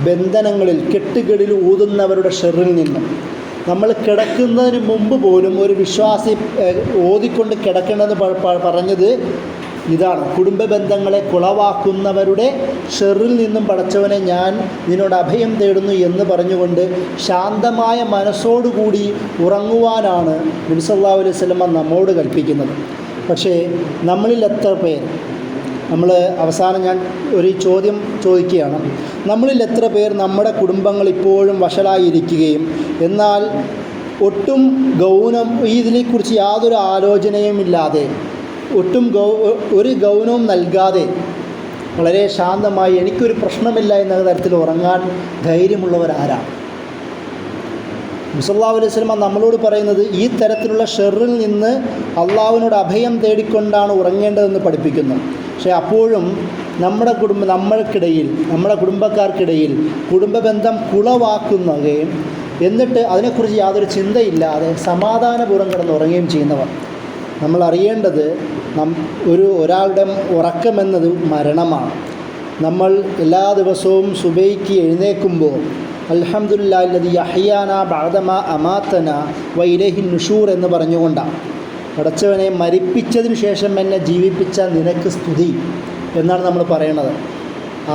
ബന്ധനങ്ങളിൽ കെട്ടുകളിൽ ഊതുന്നവരുടെ ഷെറിൽ നിന്നും. നമ്മൾ കിടക്കുന്നതിന് മുമ്പ് പോലും ഒരു വിശ്വാസി ഓതിക്കൊണ്ട് കിടക്കേണ്ടതെന്ന് പറഞ്ഞത് ഇതാണ്, കുടുംബ ബന്ധങ്ങളെ കുളവാക്കുന്നവരുടെ ഷെറിൽ നിന്നും പടച്ചവനെ ഞാൻ നിന്നോട് അഭയം തേടുന്നു എന്ന് പറഞ്ഞുകൊണ്ട് ശാന്തമായ മനസ്സോടുകൂടി ഉറങ്ങുവാനാണ് നബി സല്ലല്ലാഹു അലൈഹി വസല്ലം നമ്മോട് കൽപ്പിക്കുന്നത്. പക്ഷേ നമ്മളിൽ എത്ര പേർ, നമ്മൾ അവസാനം ഞാൻ ഒരു ചോദ്യം ചോദിക്കുകയാണ്, നമ്മളിൽ എത്ര പേർ നമ്മുടെ കുടുംബങ്ങൾ ഇപ്പോഴും വഷളായിരിക്കുകയും എന്നാൽ ഒട്ടും ഇതിനെക്കുറിച്ച് യാതൊരു ആലോചനയുമില്ലാതെ, ഒട്ടും ഒരു ഗൗനവും നൽകാതെ വളരെ ശാന്തമായി എനിക്കൊരു പ്രശ്നമില്ല എന്ന തരത്തിൽ ഉറങ്ങാൻ ധൈര്യമുള്ളവരാരാണ്? സല്ലല്ലാഹു അലൈഹി വസല്ലം നമ്മളോട് പറയുന്നത് ഈ തരത്തിലുള്ള ഷെറിൽ നിന്ന് അള്ളാഹുവിനോട് അഭയം തേടിക്കൊണ്ടാണ് ഉറങ്ങേണ്ടതെന്ന് പഠിപ്പിക്കുന്നു. പക്ഷേ അപ്പോഴും നമ്മൾക്കിടയിൽ, നമ്മുടെ കുടുംബക്കാർക്കിടയിൽ കുടുംബ ബന്ധം കുളവാക്കുകയും എന്നിട്ട് അതിനെക്കുറിച്ച് യാതൊരു ചിന്തയില്ലാതെ സമാധാനപൂർവ്വം കിടന്നുറങ്ങുകയും ചെയ്യുന്നവർ. നമ്മൾ അറിയേണ്ടത് ഒരാളുടെ ഉറക്കമെന്നത് മരണമാണ്. നമ്മൾ എല്ലാ ദിവസവും സുബൈക്ക് എഴുന്നേൽക്കുമ്പോൾ അൽഹംദുലില്ലാഹി അല്ലദീ അഹ്യാനാ ബഅദമാ അമാതനാ വ ഇലൈഹിൻ നുശൂർ എന്ന് പറഞ്ഞുകൊണ്ടാണ്. പടച്ചവനെ മരിപ്പിച്ചതിന് ശേഷം എന്നെ ജീവിപ്പിച്ച നിനക്ക് സ്തുതി എന്നാണ് നമ്മൾ പറയണത്.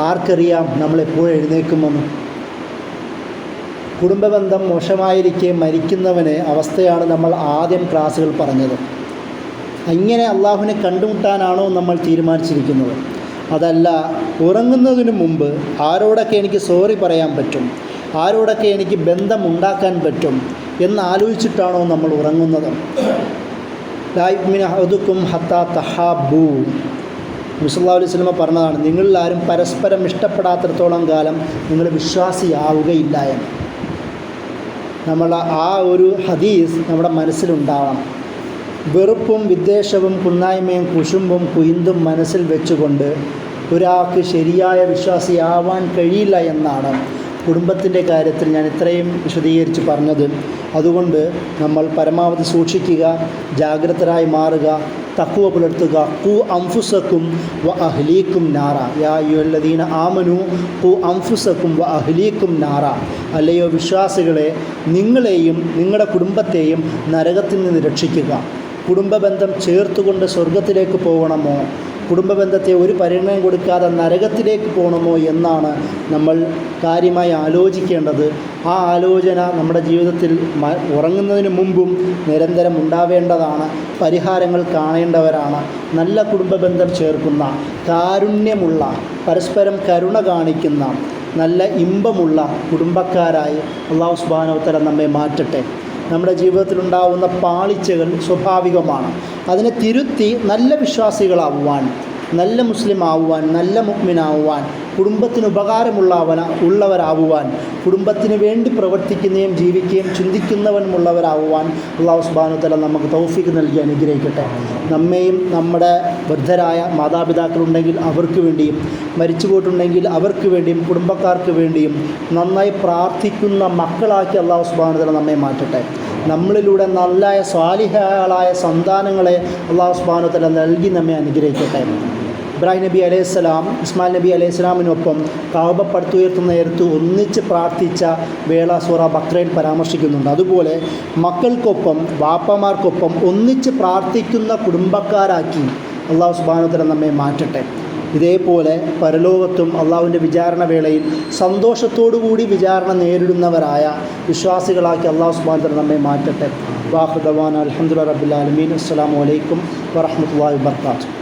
ആർക്കറിയാം നമ്മളെപ്പോഴും എഴുന്നേൽക്കുമെന്ന്? കുടുംബബന്ധം മോശമായിരിക്കെ മരിക്കുന്നവന് അവസ്ഥയാണ് നമ്മൾ ആദ്യം ക്ലാസ്സുകൾ പറഞ്ഞത്. ഇങ്ങനെ അള്ളാഹുവിനെ കണ്ടുമുട്ടാനാണോ നമ്മൾ തീരുമാനിച്ചിരിക്കുന്നത്? അതല്ല, ഉറങ്ങുന്നതിന് മുമ്പ് ആരോടൊക്കെ എനിക്ക് സോറി പറയാൻ പറ്റും, ആരോടൊക്കെ എനിക്ക് ബന്ധമുണ്ടാക്കാൻ പറ്റും എന്നാലോചിച്ചിട്ടാണോ നമ്മൾ ഉറങ്ങുന്നത്? ലാ യുഅ്മിനു അഹദുക്കും ഹത്താ തഹാബ്ബൂ. നബി സല്ലല്ലാഹു അലൈഹി വസല്ലം പറഞ്ഞതാണ്, നിങ്ങളിൽ ആരും പരസ്പരം ഇഷ്ടപ്പെടാത്തിടത്തോളം കാലം നിങ്ങൾ വിശ്വാസിയാവുകയില്ല എന്ന്. നമ്മൾ ആ ഒരു ഹദീസ് നമ്മുടെ മനസ്സിലുണ്ടാവണം. വെറുപ്പും വിദ്വേഷവും കുന്നായ്മയും കുശുമ്പും കുയിന്തും മനസ്സിൽ വെച്ചുകൊണ്ട് ഒരാൾക്ക് ശരിയായ വിശ്വാസിയാവാൻ കഴിയില്ല എന്നാണ് കുടുംബത്തിൻ്റെ കാര്യത്തിൽ ഞാൻ ഇത്രയും വിശദീകരിച്ച് പറഞ്ഞത്. അതുകൊണ്ട് നമ്മൾ പരമാവധി സൂക്ഷിക്കുക, ജാഗ്രതരായി മാറുക, തഖ്വ പുലർത്തുക. ഖു അൻഫുസക്കും വ അഹ്ലീക്കും നാറ, യാ അയ്യുഹല്ലദീന ആമനു ഖു അൻഫുസക്കും വ അഹ്ലീക്കും നാറ. അല്ലയോ വിശ്വാസികളെ, നിങ്ങളെയും നിങ്ങളുടെ കുടുംബത്തെയും നരകത്തിൽ നിന്ന് രക്ഷിക്കുക. കുടുംബബന്ധം ചേർത്തുകൊണ്ട് സ്വർഗത്തിലേക്ക് പോകണമോ, കുടുംബബന്ധത്തെ ഒരു പരിഗണന കൊടുക്കാതെ നരകത്തിലേക്ക് പോകണമോ എന്നാണ് നമ്മൾ കാര്യമായി ആലോചിക്കേണ്ടത്. ആ ആലോചന നമ്മുടെ ജീവിതത്തിൽ ഉറങ്ങുന്നതിന് മുമ്പും നിരന്തരം ഉണ്ടാവേണ്ടതാണ്. പരിഹാരങ്ങൾ കാണേണ്ടവരാണ്. നല്ല കുടുംബബന്ധം ചേർക്കുന്ന, കാരുണ്യമുള്ള, പരസ്പരം കരുണ കാണിക്കുന്ന, നല്ല ഇമ്പമുള്ള കുടുംബക്കാരായി അല്ലാഹു സുബ്ഹാനഹു വ തആല നമ്മെ മാറ്റട്ടെ. നമ്മുടെ ജീവിതത്തിലുണ്ടാവുന്ന പാളിച്ചകൾ സ്വാഭാവികമാണ്. അതിനെ തിരുത്തി നല്ല വിശ്വാസികളാവുവാൻ, നല്ല മുസ്ലിം ആവുവാൻ, നല്ല മുഅ്മിനാവുവാൻ, കുടുംബത്തിന് ഉള്ളവരാവുവാൻ, കുടുംബത്തിന് വേണ്ടി പ്രവർത്തിക്കുകയും ജീവിക്കുകയും ചിന്തിക്കുന്നവനുമുള്ളവരാവുവാൻ അല്ലാഹു സുബ്ഹാനഹു വ തആല നമുക്ക് തൗഫീഖ് നൽകി അനുഗ്രഹിക്കട്ടെ. നമ്മെയും നമ്മുടെ വൃദ്ധരായ മാതാപിതാക്കളുണ്ടെങ്കിൽ അവർക്ക് വേണ്ടിയും, മരിച്ചു പോയിട്ടുണ്ടെങ്കിൽ അവർക്ക് വേണ്ടിയും, കുടുംബക്കാർക്ക് വേണ്ടിയും നന്നായി പ്രാർത്ഥിക്കുന്ന മക്കളാക്കി അല്ലാഹു സുബ്ഹാനഹു വ തആല നമ്മെ മാറ്റട്ടെ. നമ്മളിലൂടെ നല്ല സ്വാലിഹകളായ സന്താനങ്ങളെ അല്ലാഹു സുബ്ഹാനഹു വ തആല നൽകി നമ്മെ അനുഗ്രഹിക്കട്ടെ. ഇബ്രാഹിം നബി അലൈഹിസ്സലാം ഇസ്മായിൽ നബി അലൈഹിസ്സലാമിനൊപ്പം കഅബ പടുത്തുയർത്തുന്ന നേരത്ത് ഒന്നിച്ച് പ്രാർത്ഥിച്ച വേള സൂറ ബഖറയിൽ പരാമർശിക്കുന്നുണ്ട്. അതുപോലെ മക്കൾക്കൊപ്പം, വാപ്പമാർക്കൊപ്പം ഒന്നിച്ച് പ്രാർത്ഥിക്കുന്ന കുടുംബക്കാരാക്കി അല്ലാഹു സുബ്ഹാനഹു വ തആല നമ്മെ മാറ്റട്ടെ. ഇതേപോലെ പരലോകത്തും അള്ളാഹുവിൻ്റെ വിചാരണ വേളയിൽ സന്തോഷത്തോടുകൂടി വിചാരണ നേരിടുന്നവരായ വിശ്വാസികളാക്കി അല്ലാഹു സുബ്ഹാനഹു വ തആല നമ്മെ മാറ്റട്ടെ. വാഖിറു ദഅ്വാനാ അൽഹംദുലില്ലാഹി റബ്ബിൽ ആലമീൻ. അസ്സലാമു അലൈക്കും വറഹ്മത്തുള്ളാഹി വബറകാതുഹു.